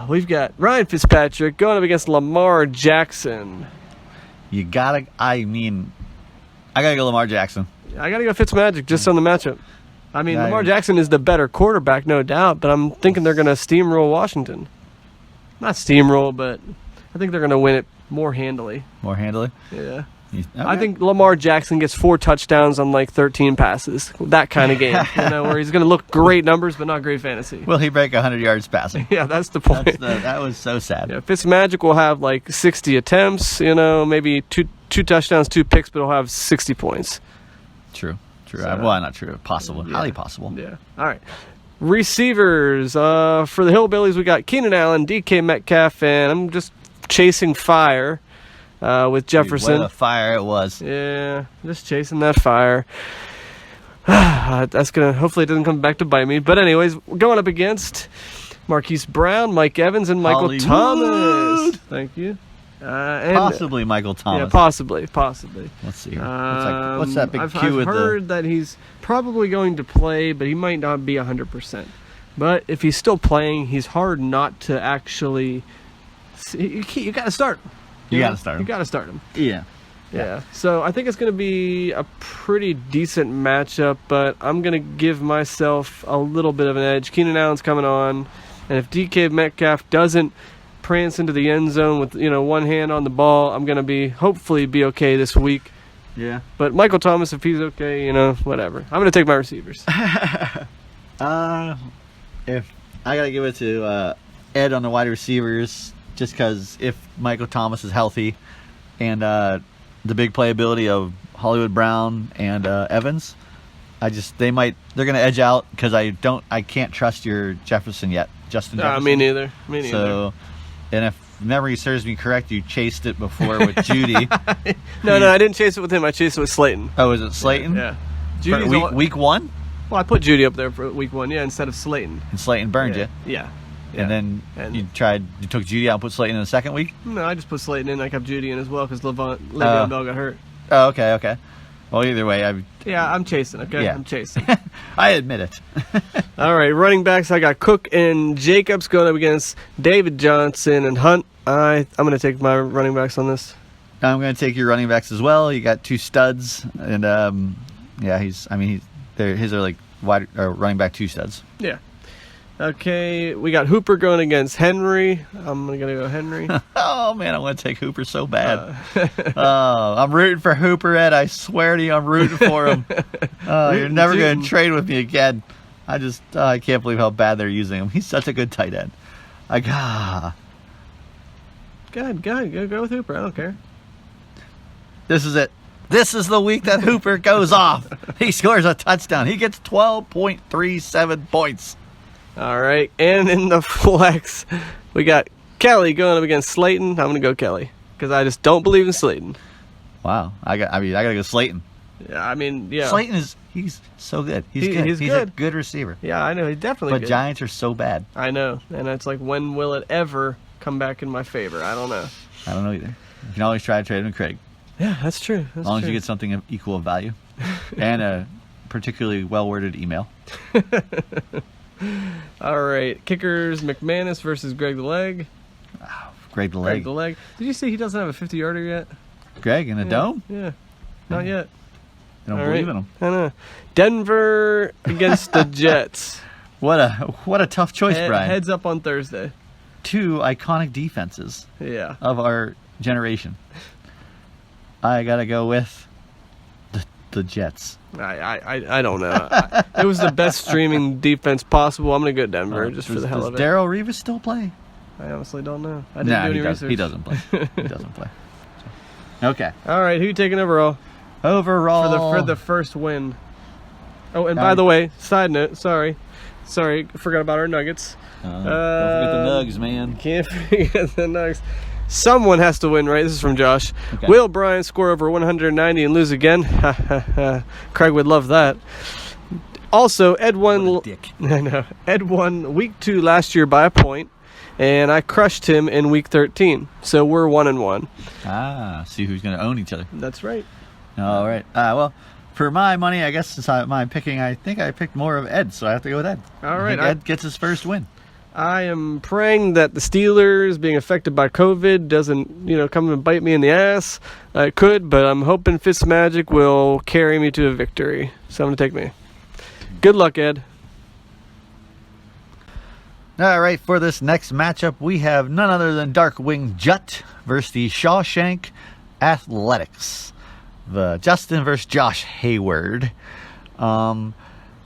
We've got Ryan Fitzpatrick going up against Lamar Jackson. I gotta go Lamar Jackson. I gotta go Fitzmagic just on the matchup. I mean, Yeah, Lamar Jackson is the better quarterback, no doubt, but I'm thinking they're going to steamroll Washington. Not steamroll, but I think they're going to win it more handily. More handily? Yeah. Okay. I think Lamar Jackson gets 4 touchdowns on like 13 passes. That kind of game, where he's going to look great numbers, but not great fantasy. Will he break 100 yards passing? Yeah, that's the point. That was so sad. Yeah, Fitzmagic will have like 60 attempts, maybe two touchdowns, 2 picks, but he'll have 60 points. True. So, well, not true. Possible. Yeah. Highly possible. Yeah. All right. Receivers. For the Hillbillies, we got Keenan Allen, DK Metcalf, and I'm just chasing fire with Jefferson. What a fire it was. Yeah, just chasing that fire. That's going to, hopefully it doesn't come back to bite me. But anyways, we're going up against Marquise Brown, Mike Evans, and Michael Hollywood. Thomas. Thank you. Possibly Michael Thomas. Yeah, possibly. Let's see. What's that big I've with heard that he's probably going to play, but he might not be 100%. But if he's still playing, he's hard not to actually. You got to start him. You got to start him. You got to start him. Yeah. So I think it's going to be a pretty decent matchup, but I'm going to give myself a little bit of an edge. Keenan Allen's coming on, and if DK Metcalf doesn't prance into the end zone with one hand on the ball, I'm going to hopefully be okay this week. Yeah. But Michael Thomas, if he's okay, whatever. I'm going to take my receivers. If I gotta give it to Ed on the wide receivers, just because if Michael Thomas is healthy, and the big playability of Hollywood Brown and Evans, they're gonna edge out because I can't trust your Justin Jefferson. Me neither. So, and if memory serves me correct, you chased it before with Judy. No, I didn't chase it with him. I chased it with Slayton. Oh, was it Slayton? Yeah. For week 1? Well, I put Judy up there for week 1, instead of Slayton. And Slayton burned you. Yeah. And then you took Judy out and put Slayton in the second week? No, I just put Slayton in. I kept Judy in as well because Le'Veon Bell got hurt. Oh, okay. Well, either way, I'm chasing, okay? Yeah. I'm chasing. I admit it. All right, running backs, I got Cook and Jacobs going up against David Johnson and Hunt. I'm going to take my running backs on this. I'm going to take your running backs as well. You got 2 studs, and his are like wide running back 2 studs. Yeah. Okay, we got Hooper going against Henry. I'm going to go Henry. Oh, man, I want to take Hooper so bad. I'm rooting for Hooper, Ed. I swear to you, I'm rooting for him. You're never going to trade with me again. I can't believe how bad they're using him. He's such a good tight end. Go with Hooper. I don't care. This is it. This is the week that Hooper goes off. He scores a touchdown. He gets 12.37 points. All right, and in the flex, we got Kelly going up against Slayton. I'm going to go Kelly because I just don't believe in Slayton. Wow, I got to go Slayton. Yeah. Slayton he's so good. He's good. He's good. A good receiver. Yeah, I know. He's definitely But good. Giants are so bad. I know, and it's like, when will it ever come back in my favor? I don't know. I don't know either. You can always try to trade him with Craig. Yeah, that's true. As long as you get something of equal value and a particularly well-worded email. All right, kickers, McManus versus Greg the Leg. Oh, Greg the Greg Leg. the Leg. Did you see he doesn't have a 50-yarder yet? Greg in a dome? Yeah, not yet. I don't All believe right. in him. I know. Denver against the Jets. What a tough choice, Brian. Heads up on Thursday. 2 iconic defenses Yeah. of our generation. I got to go with the Jets. I don't know. It was the best streaming defense possible. I'm going to go Denver just for the hell of it. Does Darrell Revis still play? I honestly don't know. I didn't do any research. He doesn't play. He doesn't play. So, okay. All right, who you taking overall? Overall. For the first win. Oh, and by the way, side note, sorry, forgot about our Nuggets. Don't forget the Nugs, man. Can't forget the Nuggets. Someone has to win, right? This is from Josh. Okay. Will Bryan score over 190 and lose again? Craig would love that. Also, Ed won. What a dick. I know. Ed won week 2 last year by a point, and I crushed him in week 13. So we're 1-1. See who's going to own each other. That's right. All right. Well, for my money, I guess since I'm picking, I think I picked more of Ed, so I have to go with Ed. All right. Ed gets his first win. I am praying that the Steelers being affected by COVID doesn't, come and bite me in the ass. It could, but I'm hoping Fitzmagic will carry me to a victory. So I'm going to take me. Good luck, Ed. All right, for this next matchup, we have none other than Darkwing Jut versus the Shawshank Athletics. The Justin versus Josh Hayward.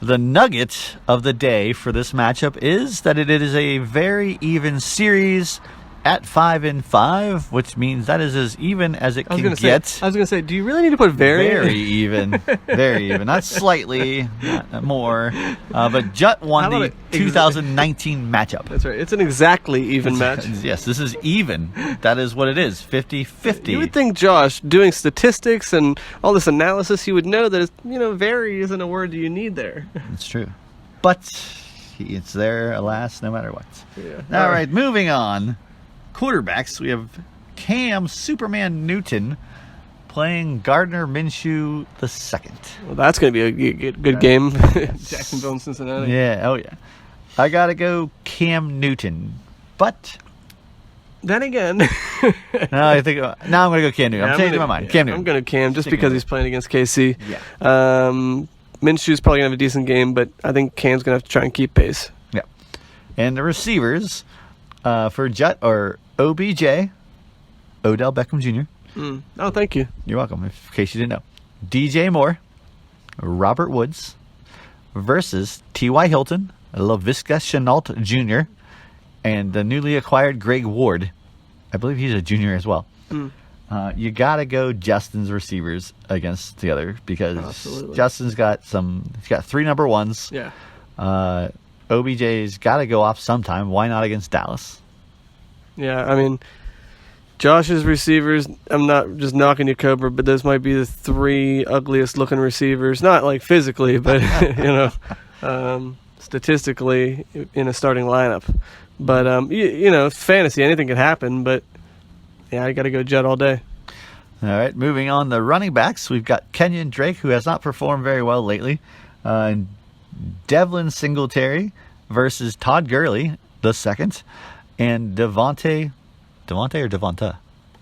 The nugget of the day for this matchup is that it is a very even series at 5-5, which means that is as even as it can get. I was going to say, do you really need to put Very even. Very even. Not slightly, not more. But Jut won the 2019 matchup. That's right. It's an exactly even match. Yes, this is even. That is what it is. 50-50. You would think Josh, doing statistics and all this analysis, he would know that it's, very isn't a word you need there. It's true. But it's there, alas, no matter what. Yeah. All right, moving on. Quarterbacks, we have Cam Superman Newton playing Gardner Minshew II. Well, that's going to be a good game. Jacksonville and Cincinnati. Yeah, oh yeah. I got to go Cam Newton. But then again, now I'm going to go Cam Newton. I'm changing my mind. Cam Newton. I'm going to Cam just because he's playing against KC. Yeah. Minshew's probably going to have a decent game, but I think Cam's going to have to try and keep pace. Yeah. And the receivers for Jut are OBJ, Odell Beckham Jr. Oh, thank you. You're welcome, in case you didn't know. DJ Moore, Robert Woods versus T.Y. Hilton, LaVisca Chenault Jr., and the newly acquired Greg Ward. I believe he's a junior as well. You got to go Justin's receivers against the other because Absolutely. Justin's got he's got 3 number ones. Yeah. OBJ's got to go off sometime. Why not against Dallas? Yeah, I mean, Josh's receivers, I'm not just knocking you, Cobra, but those might be the 3 ugliest looking receivers. Not like physically, but, statistically in a starting lineup. But, fantasy, anything can happen, but, yeah, I got to go Jet all day. All right, moving on the running backs, we've got Kenyon Drake, who has not performed very well lately, and Devlin Singletary versus Todd Gurley, the second, and Devontae Devonta or Devonta?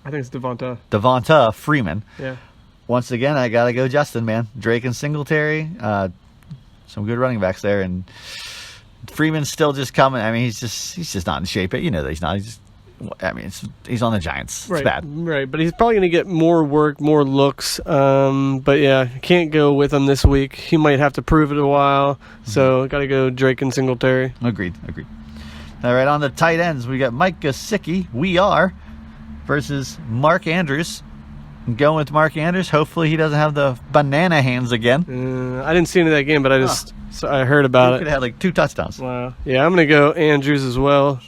I think it's Devonta. Devonta Freeman. Yeah. Once again, I got to go Justin, man. Drake and Singletary. Some good running backs there. And Freeman's still just coming. I mean, he's just not in shape. You know that he's not. He's on the Giants. It's Right, bad. right. But he's probably going to get more work, more looks. But yeah, can't go with him this week. He might have to prove it a while. So got to go Drake and Singletary. Agreed. All right, on the tight ends, we got Mike Gesicki, versus Mark Andrews. I'm going with Mark Andrews. Hopefully he doesn't have the banana hands again. I didn't see any of that game, but I heard about He it. could have had like 2 touchdowns. Wow. Yeah, I'm going to go Andrews as well.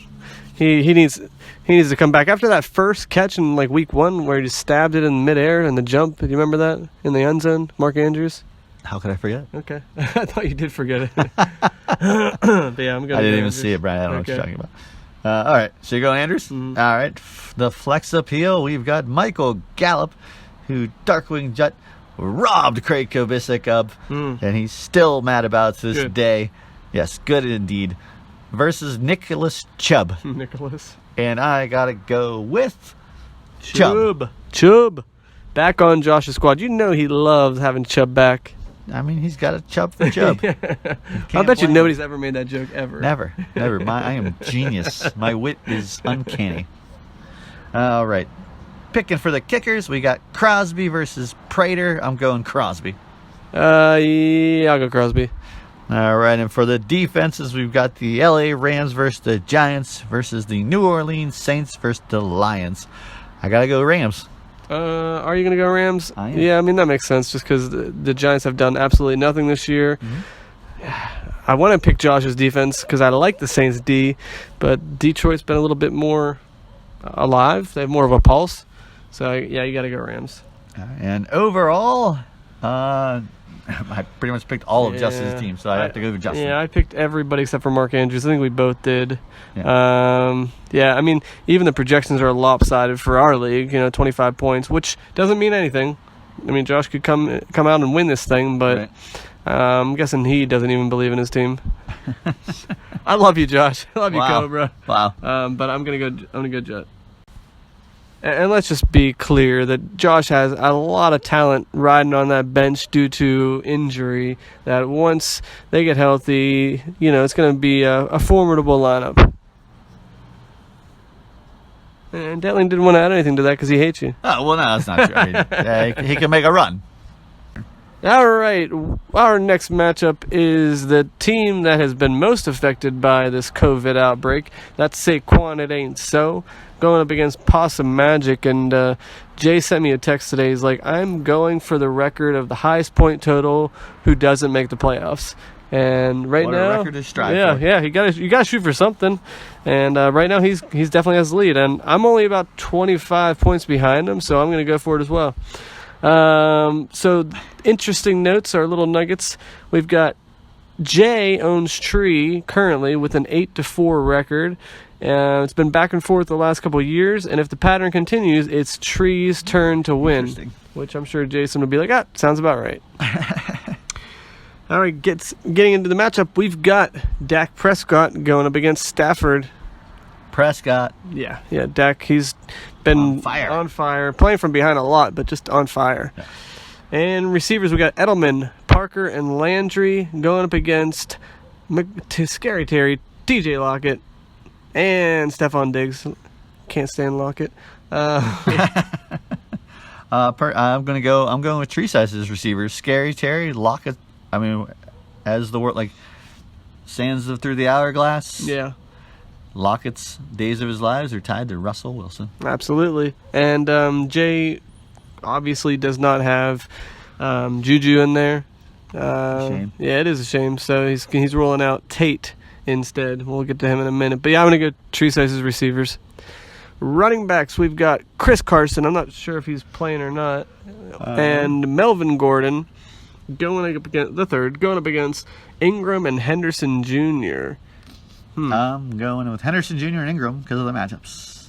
He needs to come back after that first catch in like week 1 where he just stabbed it in midair and the jump. Do you remember that in the end zone, Mark Andrews? How could I forget? Okay, I thought you did forget it. But yeah, I'm gonna. I didn't even see it, Brian. I don't know what you're talking about. All right, so you're going Andrews? Mm-hmm. All right, the flex appeal, we've got Michael Gallup, who Darkwing Jet robbed Craig Kobisic of, and he's still mad about it to this day. Yes, good indeed. Versus Nicholas Chubb. Nicholas. And I got to go with Chubb. Back on Josh's squad. You know he loves having Chubb back. I mean, he's got a Chubb for Chubb. I bet you nobody's ever made that joke ever. Never. I am genius. My wit is uncanny. All right. Picking for the kickers, we got Crosby versus Prater. I'm going Crosby. Yeah, I'll go Crosby. All right, and for the defenses, we've got the LA Rams versus the Giants versus the New Orleans Saints versus the Lions. I got to go Rams. Are you going to go Rams? I am. Yeah, I mean, that makes sense just because the Giants have done absolutely nothing this year. I want to pick Josh's defense because I like the Saints' D, but Detroit's been a little bit more alive. They have more of a pulse. So, yeah, you got to go Rams. And overall, I pretty much picked all of Justin's team, so I have to go with Justin. Yeah, I picked everybody except for Mark Andrews. I think we both did. Yeah. I mean, even the projections are lopsided for our league, 25 points, which doesn't mean anything. I mean, Josh could come out and win this thing, but right. I'm guessing he doesn't even believe in his team. I love you, Josh. I love you, Cobra. Wow. But I'm gonna go Jet. And let's just be clear that Josh has a lot of talent riding on that bench due to injury. That once they get healthy, it's going to be a formidable lineup. And Detling didn't want to add anything to that because he hates you. Oh, well, no, that's not true. I mean, he can make a run. All right, our next matchup is the team that has been most affected by this COVID outbreak. That's Saquon, it ain't so. Going up against Possum Magic, and Jay sent me a text today. He's like, I'm going for the record of the highest point total who doesn't make the playoffs. And right what now, a record to strive for. Yeah, you gotta shoot for something. And right now he's definitely has the lead, and I'm only about 25 points behind him, so I'm gonna go for it as well. So interesting notes, our little nuggets. We've got Jay owns Tree currently with an 8-4 record. It's been back and forth the last couple of years, and if the pattern continues, it's Tree's turn to win, which I'm sure Jason would be like, sounds about right. All right, getting into the matchup, we've got Dak Prescott going up against Stafford. Prescott. Yeah, Dak, he's been on fire, playing from behind a lot, but just on fire. Yeah. And receivers, we got Edelman, Parker, and Landry going up against Scary Terry, TJ Lockett, and Stephon Diggs. Can't stand Lockett. I'm going with Tree Size's receivers. Scary Terry, Lockett. I mean, as the word like sands through the hourglass. Yeah. Lockett's days of his lives are tied to Russell Wilson. Absolutely. And Jay obviously does not have Juju in there. Shame. Yeah, it is a shame. So he's rolling out Tate instead. We'll get to him in a minute. But yeah, I'm going to go Tree Size's receivers. Running backs, we've got Chris Carson. I'm not sure if he's playing or not. And Melvin Gordon going up against Ingram and Henderson Jr. I'm going with Henderson Jr. and Ingram because of the matchups.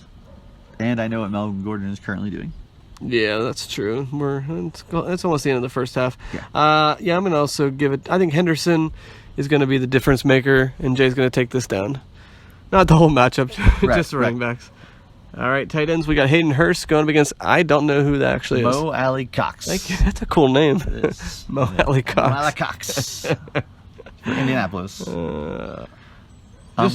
And I know what Melvin Gordon is currently doing. Yeah, that's true. It's almost the end of the first half. Yeah. I'm going to also give it... I think Henderson is going to be the difference maker, and Jay's going to take this down. Not the whole matchup, just the running backs. All right, tight ends. We got Hayden Hurst going up against, I don't know who that actually is. Mo Alley Cox. Thank you. That's a cool name. Mo Alley Cox. Mo Alley Cox. For Indianapolis. Just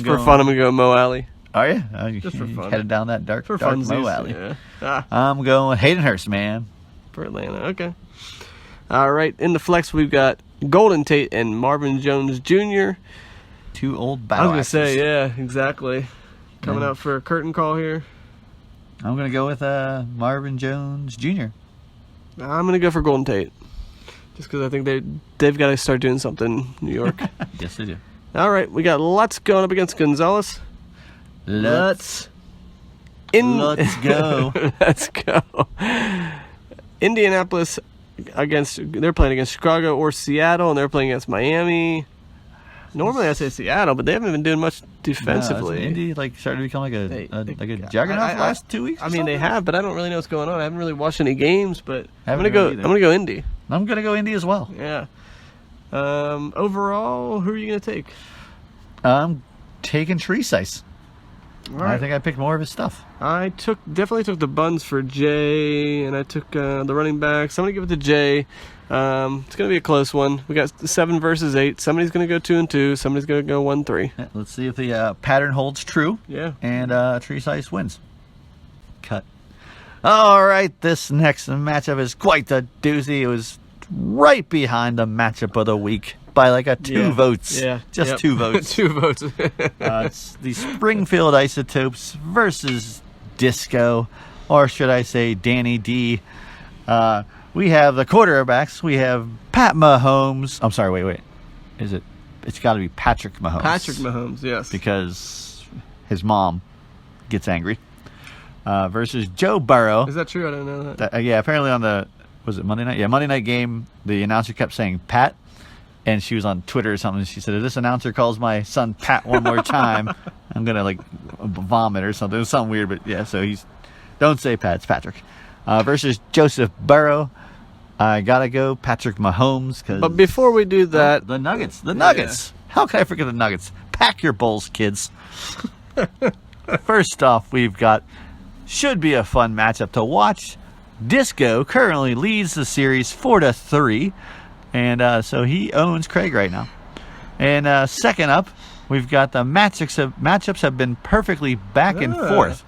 for fun, I'm going to go Mo Alley. Are you? Just for fun. Headed down that dark Mo Alley. Yeah. I'm going Hayden Hurst, man. For Atlanta. Okay. All right. In the flex, we've got Golden Tate and Marvin Jones Jr. Two old I battle was going to axes. say, yeah, exactly. Coming out for a curtain call here. I'm going to go with Marvin Jones Jr. I'm going to go for Golden Tate. Just because I think they've got to start doing something in New York. Yes, they do. All right. We got Lutz going up against Gonzalez. Let's go. Let's go. Indianapolis they're playing against Chicago or Seattle, and they're playing against Miami. Normally I say Seattle, but they haven't been doing much defensively. Indy started to become like a juggernaut the last 2 weeks. I mean, they have, but I don't really know what's going on. I haven't really watched any games, but I'm Haven't gonna really go Indy. I'm gonna go Indy as well. Yeah. Overall, who are you gonna take? I'm taking Demise. All right. I think I picked more of his stuff. I definitely took the buns for Jay, and I took the running backs. I'm gonna give it to Jay. It's gonna be a close one. We got 7 versus 8. Somebody's gonna go 2-2. Somebody's gonna go 1-3. Yeah, let's see if the pattern holds true. Yeah. And Demise wins. Cut. All right, this next matchup is quite the doozy. It was right behind the matchup of the week by like a 2 votes. Yeah. Just 2 votes. 2 votes. It's the Springfield Isotopes versus Disco, or should I say Danny D. We have the quarterbacks. We have Pat Mahomes. I'm sorry, wait. It's got to be Patrick Mahomes. Patrick Mahomes, yes. Because his mom gets angry. Versus Joe Burrow. Is that true? I don't know that. Yeah, apparently on was it Monday night? Yeah, Monday night game, the announcer kept saying Pat. And she was on Twitter or something. She said, if this announcer calls my son Pat one more time, I'm going to vomit or something. It was something weird, but yeah, so don't say Pat, it's Patrick. Versus Joseph Burrow. I got to go Patrick Mahomes. But before we do that. The Nuggets. How can I forget the Nuggets? Pack your bowls, kids. First off, we've got, should be a fun matchup to watch. Disco currently leads the series 4-3. And so he owns Craig right now. And second up, we've got the matchups have been perfectly back and forth.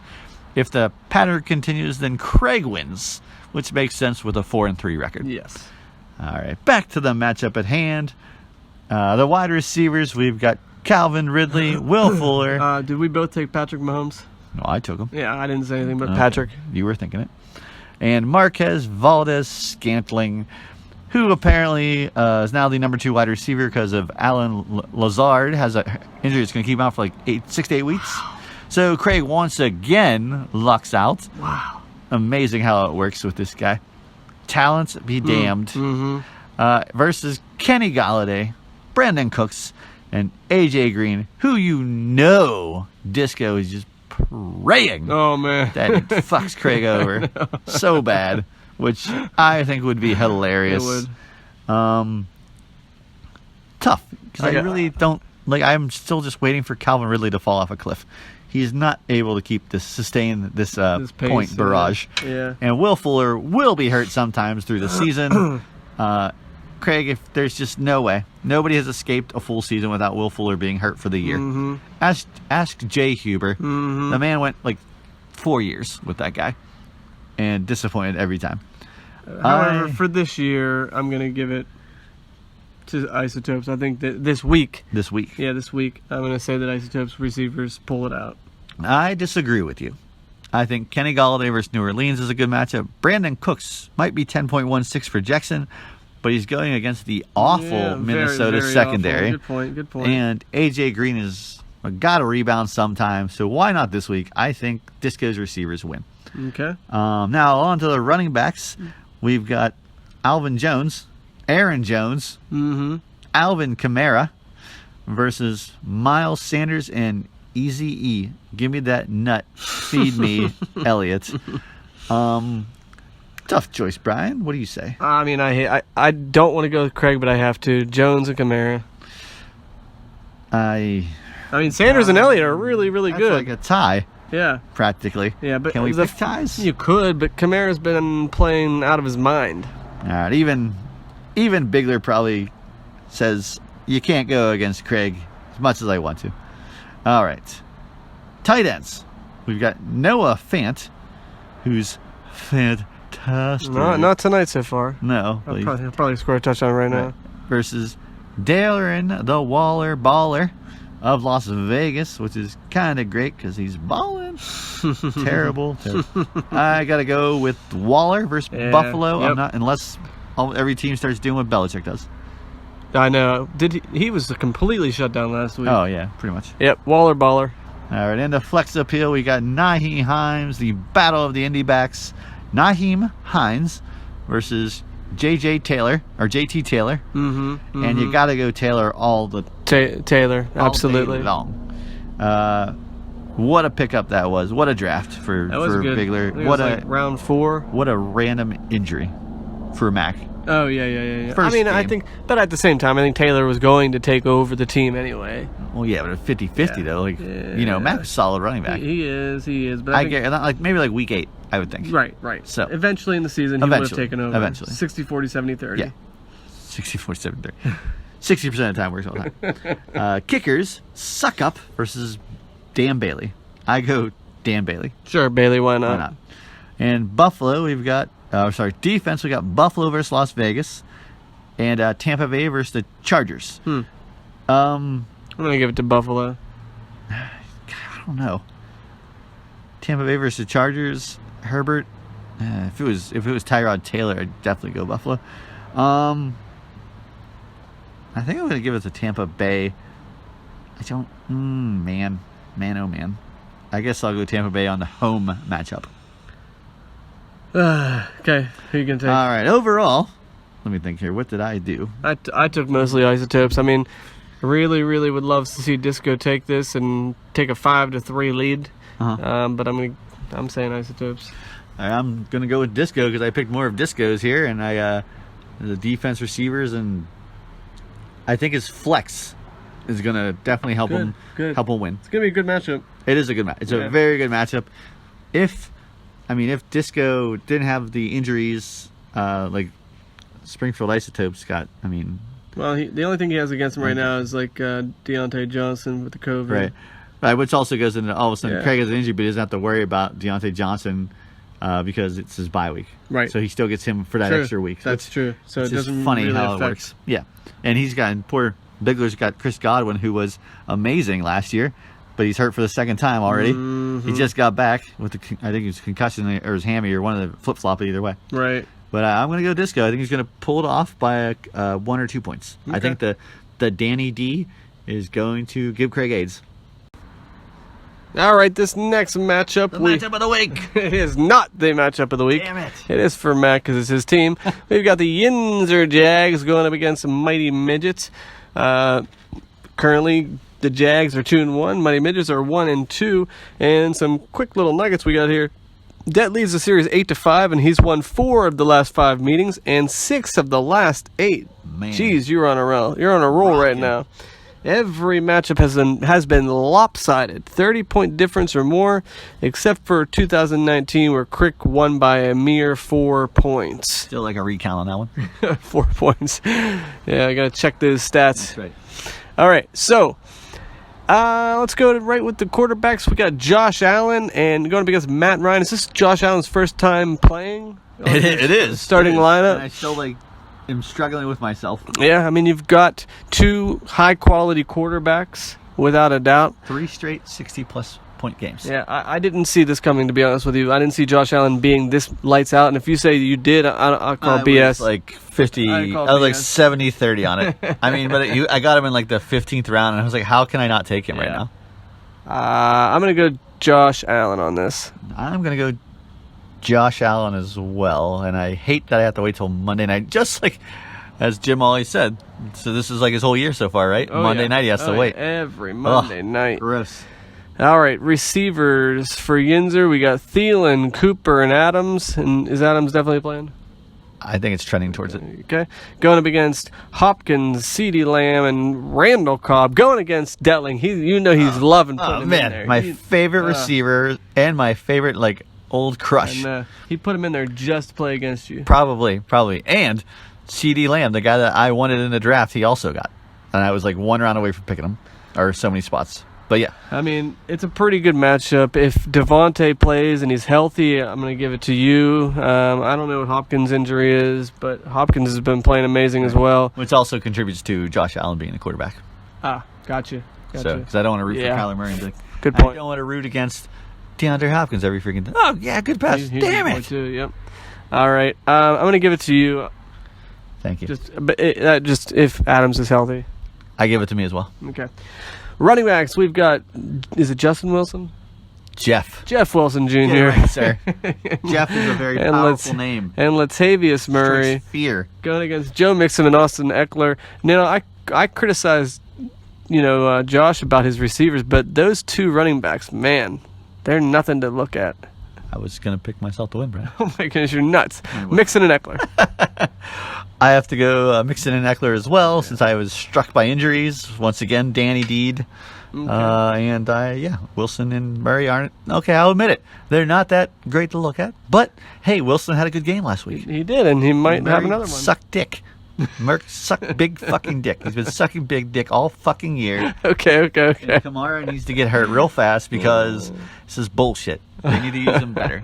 If the pattern continues, then Craig wins, which makes sense with a 4-3 record. Yes. All right, back to the matchup at hand. The wide receivers, we've got Calvin Ridley, Will Fuller. Did we both take Patrick Mahomes? No, I took him. Yeah, I didn't say anything but Patrick. You were thinking it. And Marquez Valdez-Scantling, who apparently is now the number 2 wide receiver because of Alan Lazard has an injury that's going to keep him out for 6 to 8 weeks. So Craig once again lucks out. Wow. Amazing how it works with this guy. Talents be damned. Versus Kenny Galladay, Brandon Cooks, and AJ Green, who Disco is just praying. Oh, man. That it fucks Craig over so bad. Which I think would be hilarious. It would. Tough. Because I really don't... I'm still just waiting for Calvin Ridley to fall off a cliff. He's not able to sustain this pace, point barrage. Yeah. And Will Fuller will be hurt sometimes through the season. Craig, if there's just no way. Nobody has escaped a full season without Will Fuller being hurt for the year. Mm-hmm. Ask Jay Huber. Mm-hmm. The man went 4 years with that guy. And disappointed every time. However, for this year, I'm going to give it to Isotopes. I think that this week. Yeah, this week. I'm going to say that Isotopes receivers pull it out. I disagree with you. I think Kenny Galladay versus New Orleans is a good matchup. Brandon Cooks might be 10.16 projection, but he's going against the awful Minnesota very secondary. Awful. Good point. And AJ Green has got to rebound sometime, so why not this week? I think Disco's receivers win. Okay. Now on to the running backs. We've got Aaron Jones, Alvin Kamara versus Miles Sanders and Eazy-E. Give me that nut. Feed me, Elliott. Tough choice, Brian. What do you say? I mean, I don't want to go with Craig, but I have to. Jones and Kamara. I mean, Sanders and Elliott are really, really that's good. like a tie. Yeah. practically. Yeah, but can we pick ties? You could, but Kamara's been playing out of his mind. All right, even Bigler probably says you can't go against Craig as much as I want to. All right, tight ends. We've got Noah Fant, who's fantastic. Not tonight so far. No, He'll probably score a touchdown right now. Versus Darren the Waller Baller of Las Vegas, which is kind of great because he's balling. Terrible. I gotta go with Waller versus Buffalo. Yep. I'm not unless every team starts doing what Belichick does. I know. He was completely shut down last week. Oh yeah, pretty much. Yep, Waller baller. All right, in the flex appeal, we got Nyheim Hines, the battle of the indie backs. Nyheim Hines versus JT Taylor. Mm-hmm. And you gotta go Taylor all the Taylor, absolutely. day long. What a pickup that was! What a draft for good. Bigler! What a round 4. What a random injury for Mac. Oh yeah. First I game. think, but at the same time, I think Taylor was going to take over the team anyway. Well, yeah, but a 50-50 though. Like Mac's a solid running back. He is. But I get maybe like week 8, I would think. Right. So eventually in the season, he would have taken over. Eventually. 60, 40, 70, 30. Yeah. 60-40-70-30. 60% of the time works all the time. Kickers, Suck Up versus Dan Bailey. I go Dan Bailey. Sure, Bailey, why not? Why not? And Buffalo, we've got, defense, we got Buffalo versus Las Vegas. And Tampa Bay versus the Chargers. I'm going to give it to Buffalo. I don't know. Tampa Bay versus the Chargers. Herbert. If it was Tyrod Taylor, I'd definitely go Buffalo. I think I'm going to give it to Tampa Bay. I don't... Man, oh man. I guess I'll go Tampa Bay on the home matchup. Okay, who are you going to take? All right, overall, let me think here. What did I do? I took mostly Isotopes. I mean, really would love to see Disco take this and take a 5-3 lead. But I'm saying Isotopes. I'm going to go with Disco because I picked more of Discos here, and the defense receivers, and I think his flex is going to definitely help him win. It's going to be a good matchup. It is a good match. It's a very good matchup. If Disco didn't have the injuries like Springfield Isotopes got, well, the only thing he has against him right now is like Deontay Johnson with the COVID. Right, which also goes into all of a sudden Craig has an injury, but he doesn't have to worry about Deontay Johnson because it's his bye week. Right. So he still gets him for that extra week. That's true. So it doesn't funny really how affect. It works. Yeah, and he's got poor Bigler's got Chris Godwin, who was amazing last year, but he's hurt for the second time already. He just got back with I think it was concussion or his hammy or one of the flip-flop either way. Right. But I'm going to go Disco. I think he's going to pull it off by 1 or 2 points. Okay. I think the Danny D is going to give Craig AIDS. All right, this next matchup. Matchup of the week. It is not the matchup of the week. Damn it. It is for Matt because it's his team. We've got the Yinzer Jags going up against the Mighty Midgets. Currently, the Jags are 2-1. Mighty Midgets are 1-2. And some quick little nuggets we got here. Det leads the series 8-5, and he's won 4 of the last 5 meetings and 6 of the last 8. Man. Jeez, you're on a roll. You're on a roll right now. Every matchup has been lopsided, 30-point difference or more, except for 2019 where Crick won by a mere 4 points. Still like a recount on that one. 4 points. Yeah, I gotta check those stats. That's right. All right, so let's go right with the quarterbacks. We got Josh Allen and going up against Matt Ryan. Is this Josh Allen's first time playing? It is starting lineup. And I still am struggling with myself. Yeah, you've got 2 high-quality quarterbacks, without a doubt. 3 straight 60-plus point games. Yeah, I didn't see this coming, to be honest with you. I didn't see Josh Allen being this lights out, and if you say you did, I'll call BS. Was like 50, I was like 70-30 on it. But I got him in like the 15th round, and I was like, how can I not take him right now? I'm going to go Josh Allen on this. I'm going to go Josh Allen as well, and I hate that I have to wait till Monday night, just like as Jim always said. So this is like his whole year so far, right? Monday night he has to wait. Every Monday night. Gross. All right, receivers for Yinzer. We got Thielen, Cooper, and Adams. And is Adams definitely playing? I think it's trending towards it. Okay. Going up against Hopkins, CeeDee Lamb, and Randall Cobb. Going against Detling. He's loving putting him in there. My favorite receiver and my favorite, like, old crush. And, he put him in there just to play against you. Probably. And CeeDee Lamb, the guy that I wanted in the draft, he also got. And I was like one round away from picking him. Or so many spots. But yeah. I mean, it's a pretty good matchup. If Devontae plays and he's healthy, I'm going to give it to you. I don't know what Hopkins' injury is, but Hopkins has been playing amazing as well. Which also contributes to Josh Allen being a quarterback. Gotcha. So, because I don't want to root for Kyler Murray. And good point. I don't want to root against DeAndre Hopkins every freaking time. Oh, yeah, good pass. Damn it. Too, yep. All right. I'm going to give it to you. Thank you. Just if Adams is healthy. I give it to me as well. Okay. Running backs, we've got, is it Justin Wilson? Jeff Wilson Jr. Yeah, right, sir. Jeff is a very powerful name. And Latavius Murray. Fear. Going against Joe Mixon and Austin Eckler. Now, I criticized, Josh about his receivers, but those two running backs, man, they're nothing to look at. I was going to pick myself to win, Brad. Oh my goodness, you're nuts. Mixon and Eckler. I have to go Mixon and Eckler as well, since I was struck by injuries. Once again, Danny Deed. Okay. Wilson and Murray aren't... Okay, I'll admit it. They're not that great to look at. But, hey, Wilson had a good game last week. He did, and he might have another one. Suck dick. Merck sucked big fucking dick. He's been sucking big dick all fucking year. Okay. And Kamara needs to get hurt real fast because this is bullshit. They need to use him better.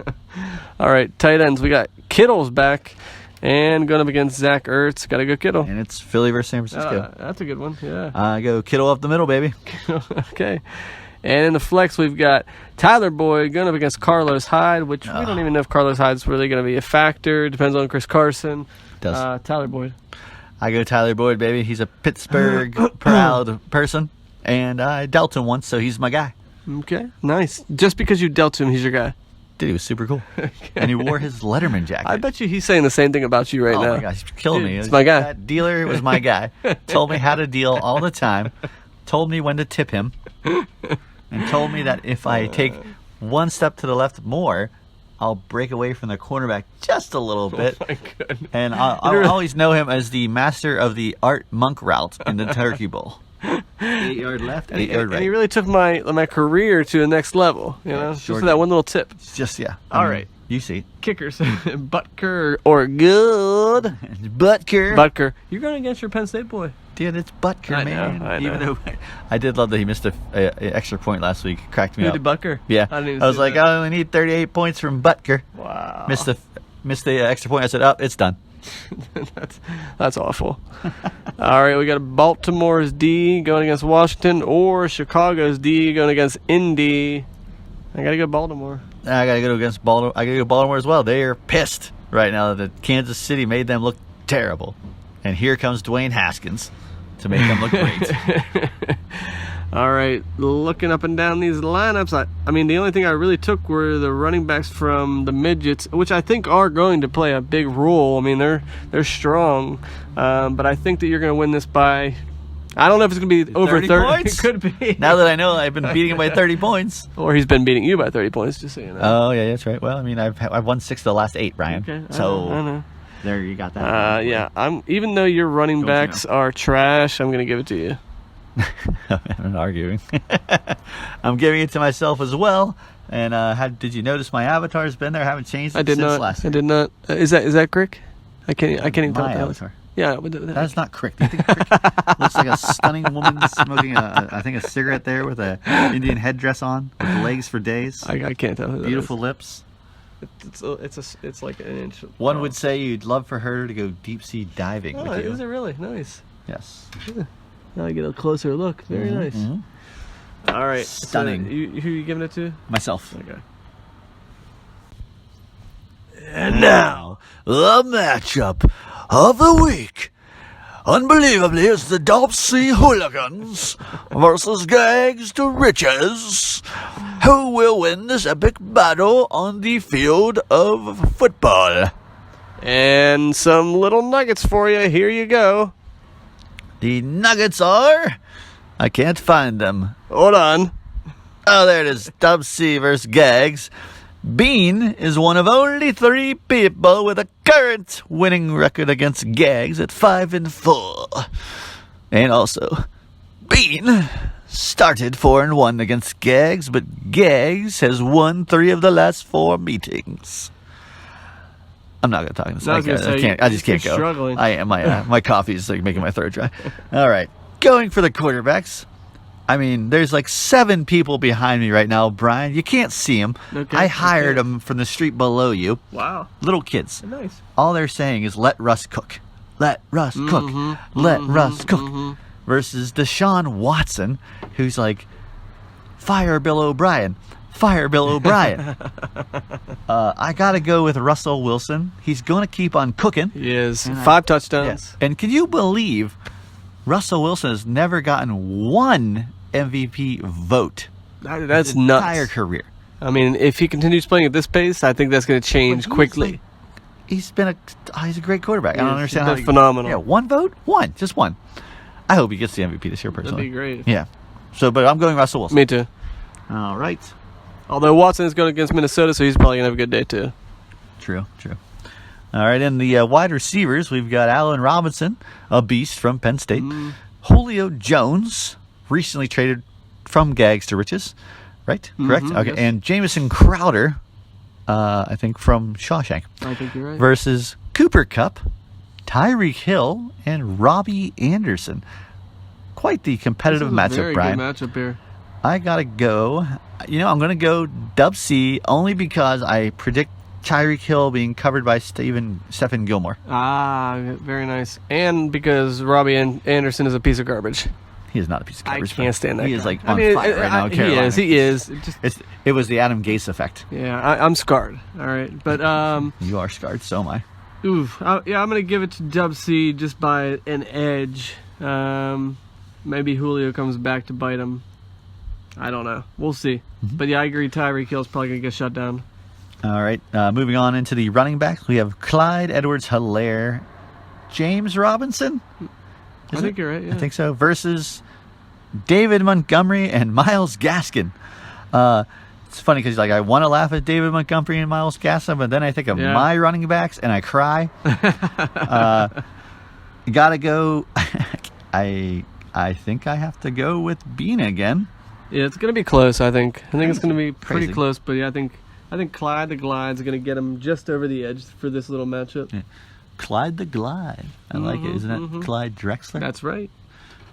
All right, tight ends. We got Kittle's back. And going up against Zach Ertz. Got to go Kittle. And it's Philly versus San Francisco. That's a good one, yeah. I go Kittle up the middle, baby. Okay. And in the flex, we've got Tyler Boyd going up against Carlos Hyde, which we don't even know if Carlos Hyde's really going to be a factor. Depends on Chris Carson. Does. Tyler Boyd. I go Tyler Boyd, baby. He's a Pittsburgh proud person. And I dealt him once, so he's my guy. Okay, nice. Just because you dealt to him, he's your guy. Dude, he was super cool. Okay. And he wore his Letterman jacket. I bet you he's saying the same thing about you now. Oh my gosh, he's killing me. It's my guy. That dealer was my guy. Told me how to deal all the time. Told me when to tip him. And told me that if I take one step to the left more, I'll break away from the cornerback just a little bit. Oh my goodness. And I'll always know him as the master of the Art Monk route in the Turkey Bowl. 8 yard left, 8 yard right. And he really took my career to the next level, just for that one little tip. Just, yeah. All right. You see. Kickers. Butker or Good. Butker. You're going against your Penn State boy. Dude, it's Butker, man. I know. Even though I did love that he missed an extra point last week. Cracked me up. Who did Butker? Yeah. I was like, I only need 38 points from Butker. Wow. Missed the extra point. I said, it's done. That's awful. All right, we got Baltimore's D going against Washington or Chicago's D going against Indy. I got to go Baltimore. I got to go against Baltimore. I got to go Baltimore as well. They are pissed right now that Kansas City made them look terrible. And here comes Dwayne Haskins to make them look great. All right, looking up and down these lineups, I mean, the only thing I really took were the running backs from the midgets, which I think are going to play a big role. I mean, they're strong, but I think that you're going to win this by, I don't know if it's going to be over 30 points. It could be. Now that I know I've been beating him by 30 points. Or he's been beating you by 30 points, just so you know. Oh, yeah, that's right. Well, I mean, I've won 6 of the last 8, Brian. Okay, so I know. There, you got that. Yeah, even though your running backs are trash, I'm going to give it to you. I'm not arguing. I'm giving it to myself as well. And did you notice my avatar's been there? I haven't changed it since last year. I did not. Is that Crick? I can't even tell. My avatar. Yeah, that's not Crick. Do you think Crick looks like a stunning woman smoking a cigarette there with a Indian headdress on, with legs for days? I can't tell. Who Beautiful lips. It's like an inch. One would say you'd love for her to go deep sea diving with you. Is it really nice? Yes. Yeah. Now I get a closer look. Very nice. Mm-hmm. All right. Stunning. So who are you giving it to? Myself. Okay. And now, the matchup of the week. Unbelievably, it's the Demise Hooligans versus Gags to Riches. Who will win this epic battle on the field of football? And some little nuggets for you. Here you go. The nuggets are... I can't find them. Hold on. Oh, there it is. Demise versus Gags. Bean is one of only 3 people with a current winning record against Gags at 5-4. And also, Bean started 4-1 against Gags, but Gags has won 3 of the last 4 meetings. I'm not going to talk in this. I just can't go. Struggling. I am. My coffee is like making my throat dry. All right, going for the quarterbacks. I mean, there's like 7 people behind me right now, Brian. You can't see them. Okay, I hired them from the street below you. Wow. Little kids. Nice. All they're saying is, let Russ cook. Let Russ cook. Let Russ cook. Versus Deshaun Watson, who's like, fire Bill O'Brien. Fire Bill O'Brien. I got to go with Russell Wilson. He's going to keep on cooking. He is. 5 touchdowns. Yeah. And can you believe Russell Wilson has never gotten 1 MVP vote? That's his nuts. Entire career. I mean, if he continues playing at this pace, I think that's going to change quickly. He's a great quarterback. I don't understand how. Phenomenal. Yeah, 1 vote? 1. Just 1. I hope he gets the MVP this year, personally. That'd be great. Yeah. So, but I'm going Russell Wilson. Me too. All right. Although Watson is going against Minnesota, so he's probably going to have a good day too. True. All right, in the wide receivers, we've got Allen Robinson, a beast from Penn State. Julio Jones, recently traded from Gags to Riches. Right? Correct? Okay. Yes. And Jamison Crowder, I think from Shawshank. I think you're right. Versus Cooper Kupp, Tyreek Hill, and Robbie Anderson. Quite the competitive matchup, Brian. Very good matchup here. I got to go. I'm going to go Dub C only because I predict Tyreek Hill being covered by Stephen Gilmore. Ah, very nice. And because Robbie Anderson is a piece of garbage. He is not a piece of garbage. I can't stand that He guy. is like on fire right now in Carolina. He is. It was the Adam Gase effect. Yeah, I'm scarred. All right. But, You are scarred, so am I. I'm going to give it to Dub C just by an edge. Maybe Julio comes back to bite him. I don't know. We'll see. But yeah, I agree. Tyreek Hill's probably going to get shut down. All right. Moving on into the running backs, we have Clyde Edwards-Helaire, James Robinson. I think you're right. Yeah. I think so. Versus David Montgomery and Myles Gaskin. It's funny because I want to laugh at David Montgomery and Myles Gaskin, but then I think of my running backs and I cry. Gotta go. I think I have to go with Bean again. Yeah, it's going to be close, I think. I think it's going to be pretty Crazy. close, but yeah, I think Clyde the Glide's going to get him just over the edge for this little matchup. Yeah. Clyde the Glide. I like it. Isn't that Clyde Drexler? That's right.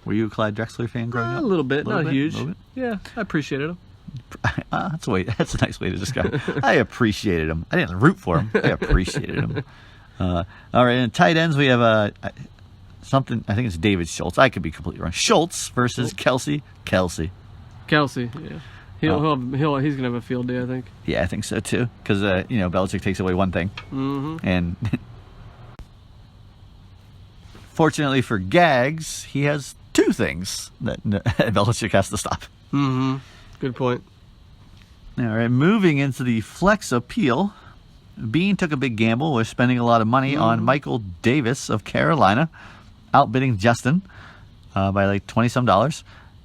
Were you a Clyde Drexler fan growing up? A little bit, not huge. Little bit? Yeah, I appreciated him. That's a nice way to describe it. I appreciated him. I didn't root for him. I appreciated him. All right, in tight ends, we have something, I think it's David Schultz. I could be completely wrong. Schultz versus Kelsey. Kelsey, yeah. He's gonna have a field day, I think. Yeah, I think so too. Because Belichick takes away one thing, and fortunately for Gags, he has 2 things that Belichick has to stop. Good point. All right, moving into the flex appeal, Bean took a big gamble with spending a lot of money on Michael Davis of Carolina, outbidding Justin by like $20-some,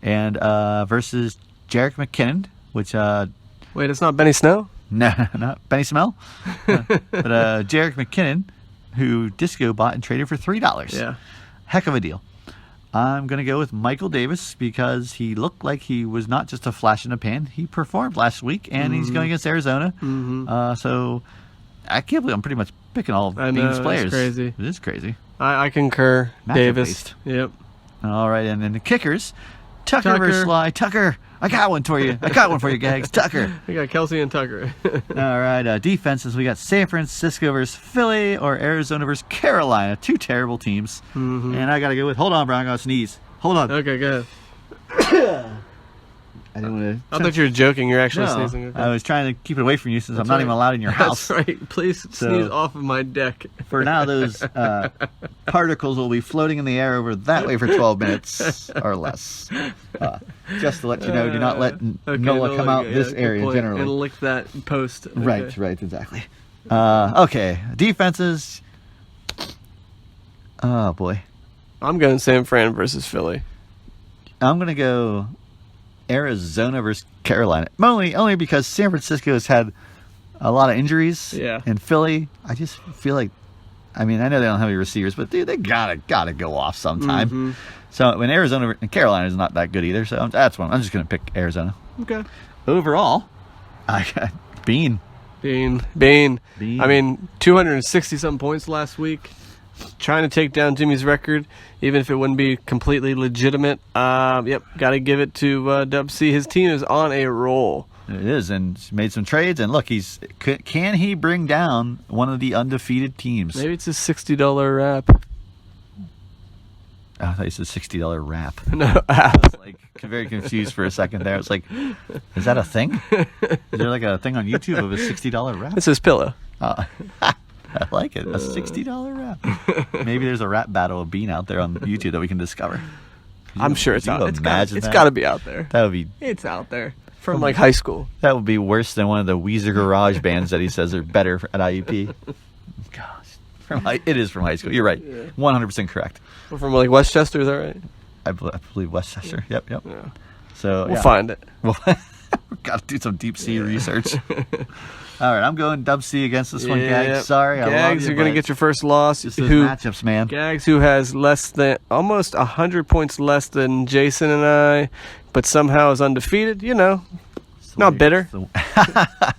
and versus Jerick McKinnon, which wait, it's not Benny Snow? no, not Benny Smell, but Jerick McKinnon, who Disco bought and traded for $3. Yeah, heck of a deal. I'm going to go with Michael Davis because he looked like he was not just a flash in the pan. He performed last week, and he's going against Arizona. So I can't believe I'm pretty much picking all of Bean's players. It's crazy. It is crazy. I concur. Matchup Davis. based. Yep. All right, and then the kickers, Tucker versus Sly. Tucker, I got one for you. I got one for you, Gags. Tucker. We got Kelsey and Tucker. All right, defenses, we got San Francisco versus Philly or Arizona versus Carolina. 2 terrible teams. And I got to go with, hold on, Brian, I got to sneeze. Hold on. Okay, go ahead. I didn't want to. I thought you were joking. You're actually No, sneezing. Okay. I was trying to keep it away from you since I'm not even allowed in your house. That's right. Please sneeze off of my deck. For now, those particles will be floating in the air over that way for 12 minutes or less. Just to let you know, do not let Nola come out this area generally. And lick that post. Okay. Right, exactly. Okay, defenses. Oh, boy. I'm going San Fran versus Philly. I'm going to go Arizona versus Carolina. Only because San Francisco has had a lot of injuries. Yeah. And Philly, I just feel like I mean, I know they don't have any receivers, but dude, they gotta go off sometime. Mm-hmm. So when Arizona and Carolina is not that good either, so that's one. I'm just gonna pick Arizona. Okay. Overall, I got Bean. Bean. Bean. I mean, 260-something points last week. Trying to take down Jimmy's record, even if it wouldn't be completely legitimate. Yep, got to give it to Dub C. His team is on a roll. It is, and he's made some trades. And look, can he bring down one of the undefeated teams? Maybe it's a $60 wrap. Oh, I thought you said $60 wrap. No, I was like very confused for a second there. I was like, is that a thing? Is there like a thing on YouTube of a $60 wrap? It's his pillow. I like it. A $60 wrap. Maybe there's a rap battle of Bean out there on YouTube that we can discover. I'm sure it's out. It's Imagine got to be out there. That would be. It's out there from like high school. That would be worse than one of the Weezer garage bands that he says are better at IUP. Gosh, it is from high school. You're right. 100% correct. We're from like Westchester, is that right? I believe Westchester. Yep. Yeah. So we'll find it. We've got to do some deep sea research. All right, I'm going Dub C against this one, Gags. Sorry, Gags, I love you, you're going to get your first loss. Just those matchups, man. Gags, who has almost 100 points less than Jason and I, but somehow is undefeated. You know, not bitter.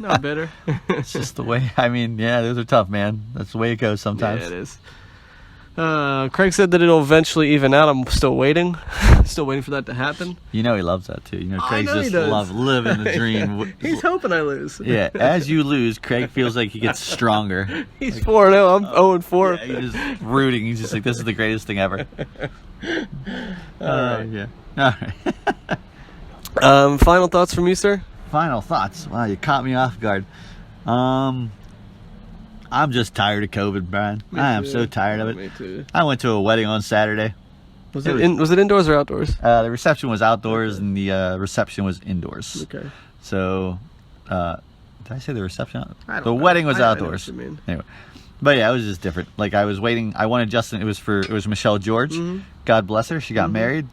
Not bitter. It's just the way. I mean, yeah, those are tough, man. That's the way it goes sometimes. Yeah, it is. Craig said that it'll eventually even out. I'm still waiting. Still waiting for that to happen. You know he loves that too. You know I Craig's know just he does. love living the dream. He's hoping I lose. Yeah, as you lose, Craig feels like he gets stronger. He's 4-0. I'm 0-4. Yeah, he's just rooting. He's just like, this is the greatest thing ever. All right. Yeah. All right. Final thoughts from you, sir? Final thoughts. Wow, you caught me off guard. I'm just tired of COVID, Brian. I am so tired of it. Me too. I went to a wedding on Saturday. Was it indoors or outdoors? The reception was outdoors, and the reception was indoors. Okay. So, did I say the reception? The wedding was outdoors. I know what you mean. Anyway, but yeah, it was just different. Like I was waiting. I wanted Justin. It was Michelle George. Mm-hmm. God bless her. She got married.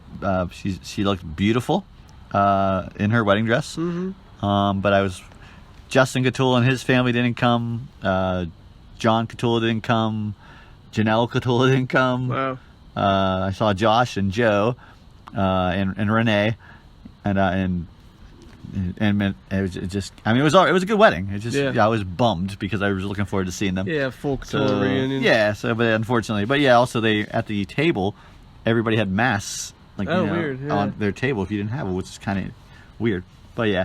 She looked beautiful in her wedding dress. Mm-hmm. But Justin Catula and his family didn't come. John Catula didn't come. Janelle Catula didn't come. Wow. I saw Josh and Joe and Renee and it was just. I mean, it was a good wedding. It just I was bummed because I was looking forward to seeing them. Yeah, full Catula reunion. Yeah. So, but unfortunately, also they at the table, everybody had masks weird, yeah. on their table if you didn't have it, which is kind of weird. But yeah,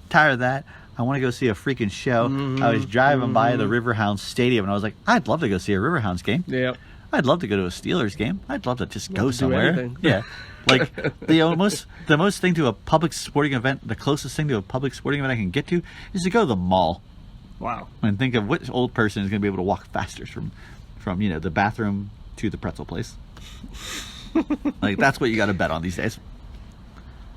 tired of that. I want to go see a freaking show. Mm-hmm. I was driving by the Riverhounds Stadium, and I was like, I'd love to go see a Riverhounds game. Yeah. I'd love to go to a Steelers game. I'd love to just go do somewhere. anything. Yeah. Like the most thing to a public sporting event, the closest thing to a public sporting event I can get to is to go to the mall. Wow. And think of which old person is going to be able to walk faster from the bathroom to the pretzel place. Like that's what you got to bet on these days.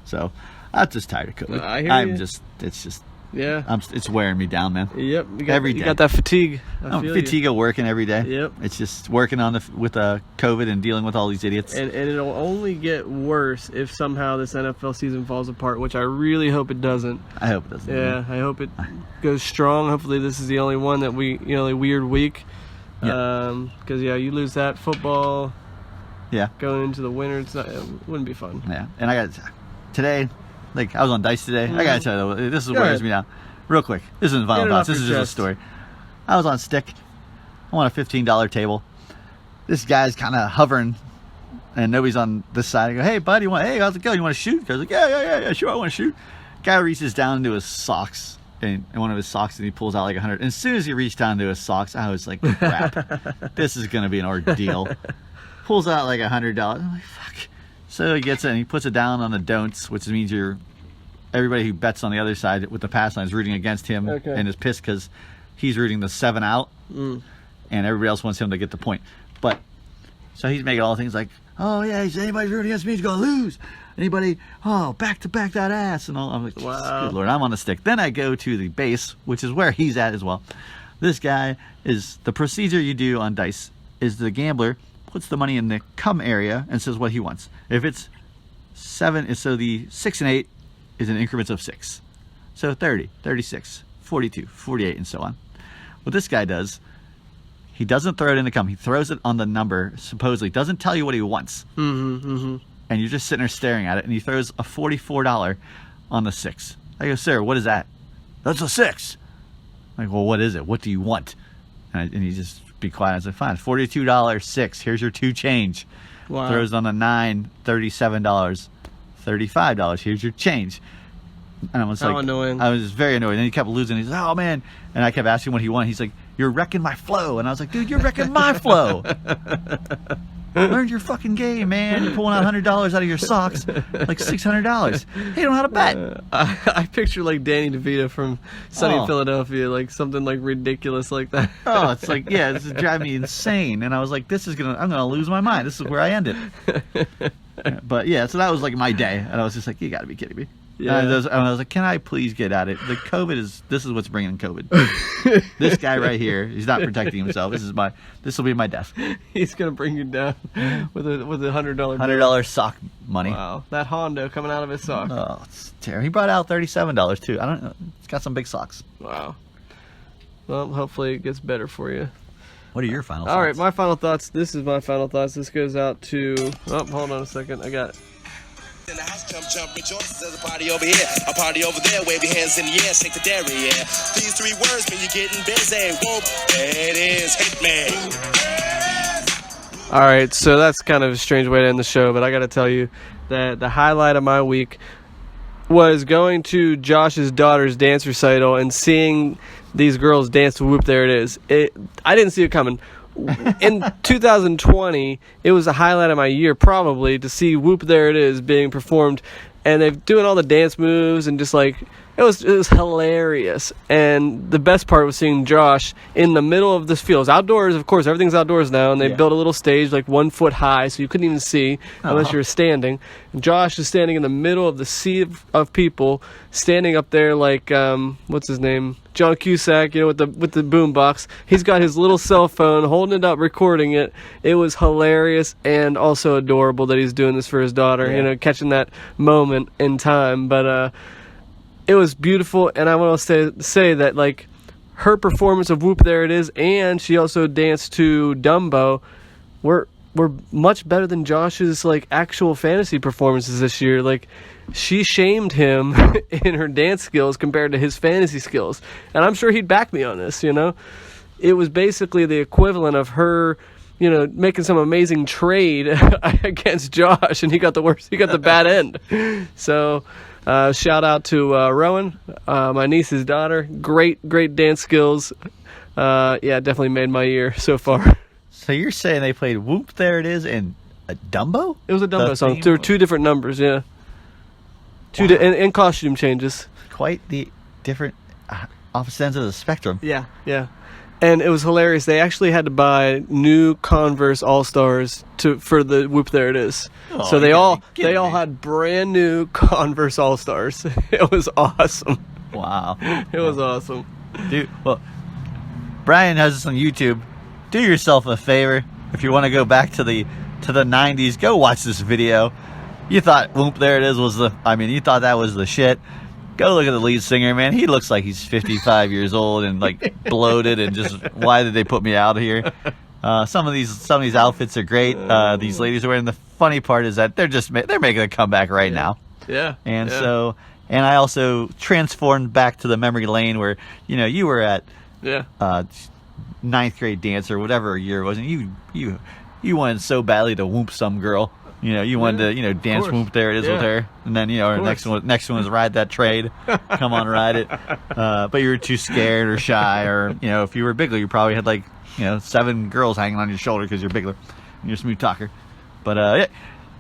So I'm just tired of COVID. I hear you. It's just. Yeah. It's wearing me down, man. Yep. Every day. You got that fatigue. I'm fatigue of working every day. Yep. It's just working on with COVID and dealing with all these idiots. And it'll only get worse if somehow this NFL season falls apart, which I really hope it doesn't. I hope it doesn't. Yeah, I hope it goes strong. Hopefully this is the only one that a weird week. Yeah. Because you lose that football. Yeah. Going into the winter, it wouldn't be fun. Yeah. And I got today. Like, I was on Dice today. I gotta tell you, this is what wears me down. Real quick. This isn't final thoughts. This is just a story. I was on Stick. I'm on a $15 table. This guy's kind of hovering, and nobody's on this side. I go, hey, bud, hey, how's it going? You want to shoot? I was like, yeah, sure, I want to shoot. Guy reaches down into his socks, and one of his socks, and he pulls out like 100. And as soon as he reached down into his socks, I was like, crap. This is going to be an ordeal. Pulls out like $100. I'm like, fuck. So he gets it and he puts it down on the don'ts, which means everybody who bets on the other side with the pass line is rooting against him and is pissed because he's rooting the 7 out and everybody else wants him to get the point. But so he's making all things like, oh yeah, anybody's rooting against me, he's gonna lose. Anybody, back to back that ass and all. I'm like, wow. Good Lord, I'm on the stick. Then I go to the base, which is where he's at as well. This guy is the procedure you do on Dice is the gambler puts the money in the come area and says what he wants. If it's 7, so the 6 and 8 is in increments of 6. So 30, 36, 42, 48, and so on. What this guy does, He doesn't throw it in the cum. He throws it on the number, supposedly. Doesn't tell you what he wants. And you're just sitting there staring at it, and he throws a $44 on the 6. I go, sir, what is that? That's a 6. I'm like, well, what is it? What do you want? And he just be quiet. I said, fine, $42, 6. Here's your 2 change. Wow. Throws on the 9, $37, $35. Here's your change. And I was How like, annoying. I was just very annoyed. And then he kept losing. He's like, oh man. And I kept asking what he wanted. He's like, you're wrecking my flow. And I was like, dude, you're wrecking my flow. Learn your fucking game, man. You're pulling out $100 out of your socks, like $600. Hey, you don't know how to bet. I picture like Danny DeVito from Sunny Oh. in Philadelphia, like something like ridiculous like that. Oh, it's like, yeah, this is driving me insane. And I was like, I'm gonna lose my mind. This is where I end it. But yeah, so that was like my day, and I was just like, you got to be kidding me. Yeah. And I was like, can I please get at it? The this is what's bringing COVID. This guy right here, he's not protecting himself. This will be my death. He's gonna bring you down with a $100 $100 sock money. Wow, that Hondo coming out of his sock. Oh, it's terrible. He brought out $37 too. I don't know. It's got some big socks. Wow. Well, hopefully it gets better for you. What are your final All right, thoughts? my final thoughts. This is my final thoughts. This goes out to. Oh, hold on a second. I got it. In the house, jump, rejoices. There's a party over here, a party over there. Wave your hands in the air, shake the dairy, yeah. These 3 words mean you're getting busy. Whoop, there it is, hit me. All right, so that's kind of a strange way to end the show, but I got to tell you that the highlight of my week was going to Josh's daughter's dance recital and seeing these girls dance to Whoop There It Is. I didn't see it coming. In 2020, it was a highlight of my year probably to see Whoop There It Is being performed, and they're doing all the dance moves and just like it was hilarious. And the best part was seeing Josh in the middle of this field. It was outdoors, of course, everything's outdoors now, and they built a little stage like 1 foot high, so you couldn't even see unless you were standing. And Josh is standing in the middle of the sea of people, standing up there like what's his name? John Cusack, with the boom box. He's got his little cell phone, holding it up, recording it. It was hilarious and also adorable that he's doing this for his daughter, catching that moment in time. But it was beautiful, and I want to say that like her performance of Whoop There It Is, and she also danced to Dumbo, were much better than Josh's like actual fantasy performances this year. Like, she shamed him in her dance skills compared to his fantasy skills, and I'm sure he'd back me on this. It was basically the equivalent of her making some amazing trade against Josh, and he got the bad end. So shout out to Rowan, my niece's daughter. Great dance skills. Definitely made my year so far. So you're saying they played Whoop There It Is and a Dumbo? It was a Dumbo The song. theme? There were 2 different numbers, yeah. And costume changes. Quite the different opposite ends of the spectrum. Yeah. And it was hilarious. They actually had to buy new Converse All-Stars for the Whoop There It Is. Oh, So they you all gotta be kidding me. had brand new Converse All-Stars. It was awesome. Wow. It was awesome. Dude, well, Brian has this on YouTube. Do yourself a favor. If you want to go back to the 90s, go watch this video. You thought Whoop There It Is was you thought that was the shit. Go look at the lead singer, man. He looks like he's 55 years old and like bloated and just, why did they put me out here? Some of these outfits are great. These ladies are wearing. The funny part is that they're making a comeback right now. Yeah. And so, and I also transformed back to the memory lane where, you were at ninth grade dance or whatever year it was, and you wanted so badly to whoop some girl. You wanted to, dance course. Whoop There It Is with her. And then, our next one was ride that trade. Come on, ride it. But you were too scared or shy, or, if you were bigger, you probably had 7 girls hanging on your shoulder because you're bigger and you're a smooth talker. But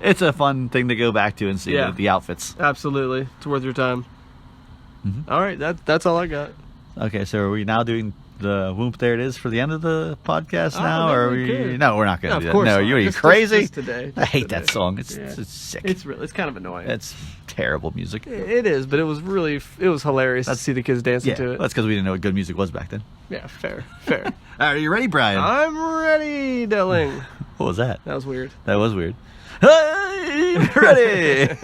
it's a fun thing to go back to and see the outfits. Absolutely. It's worth your time. Mm-hmm. All right. That's all I got. Okay, so are we now doing the Whoop There It Is for the end of the podcast Oh, now? no, or are we we? could. No, we're not going to No, do of that. course No, not. are you Just crazy? just today. I Just hate today. that song. It's Yeah. sick. It's kind of annoying. It's terrible music. It is, but it was hilarious to see the kids dancing Yeah, to it. that's because we didn't know what good music was back then. Yeah, fair. Are you ready, Brian? I'm ready, Delling. What was that? That was weird. That was weird. Hey, ready?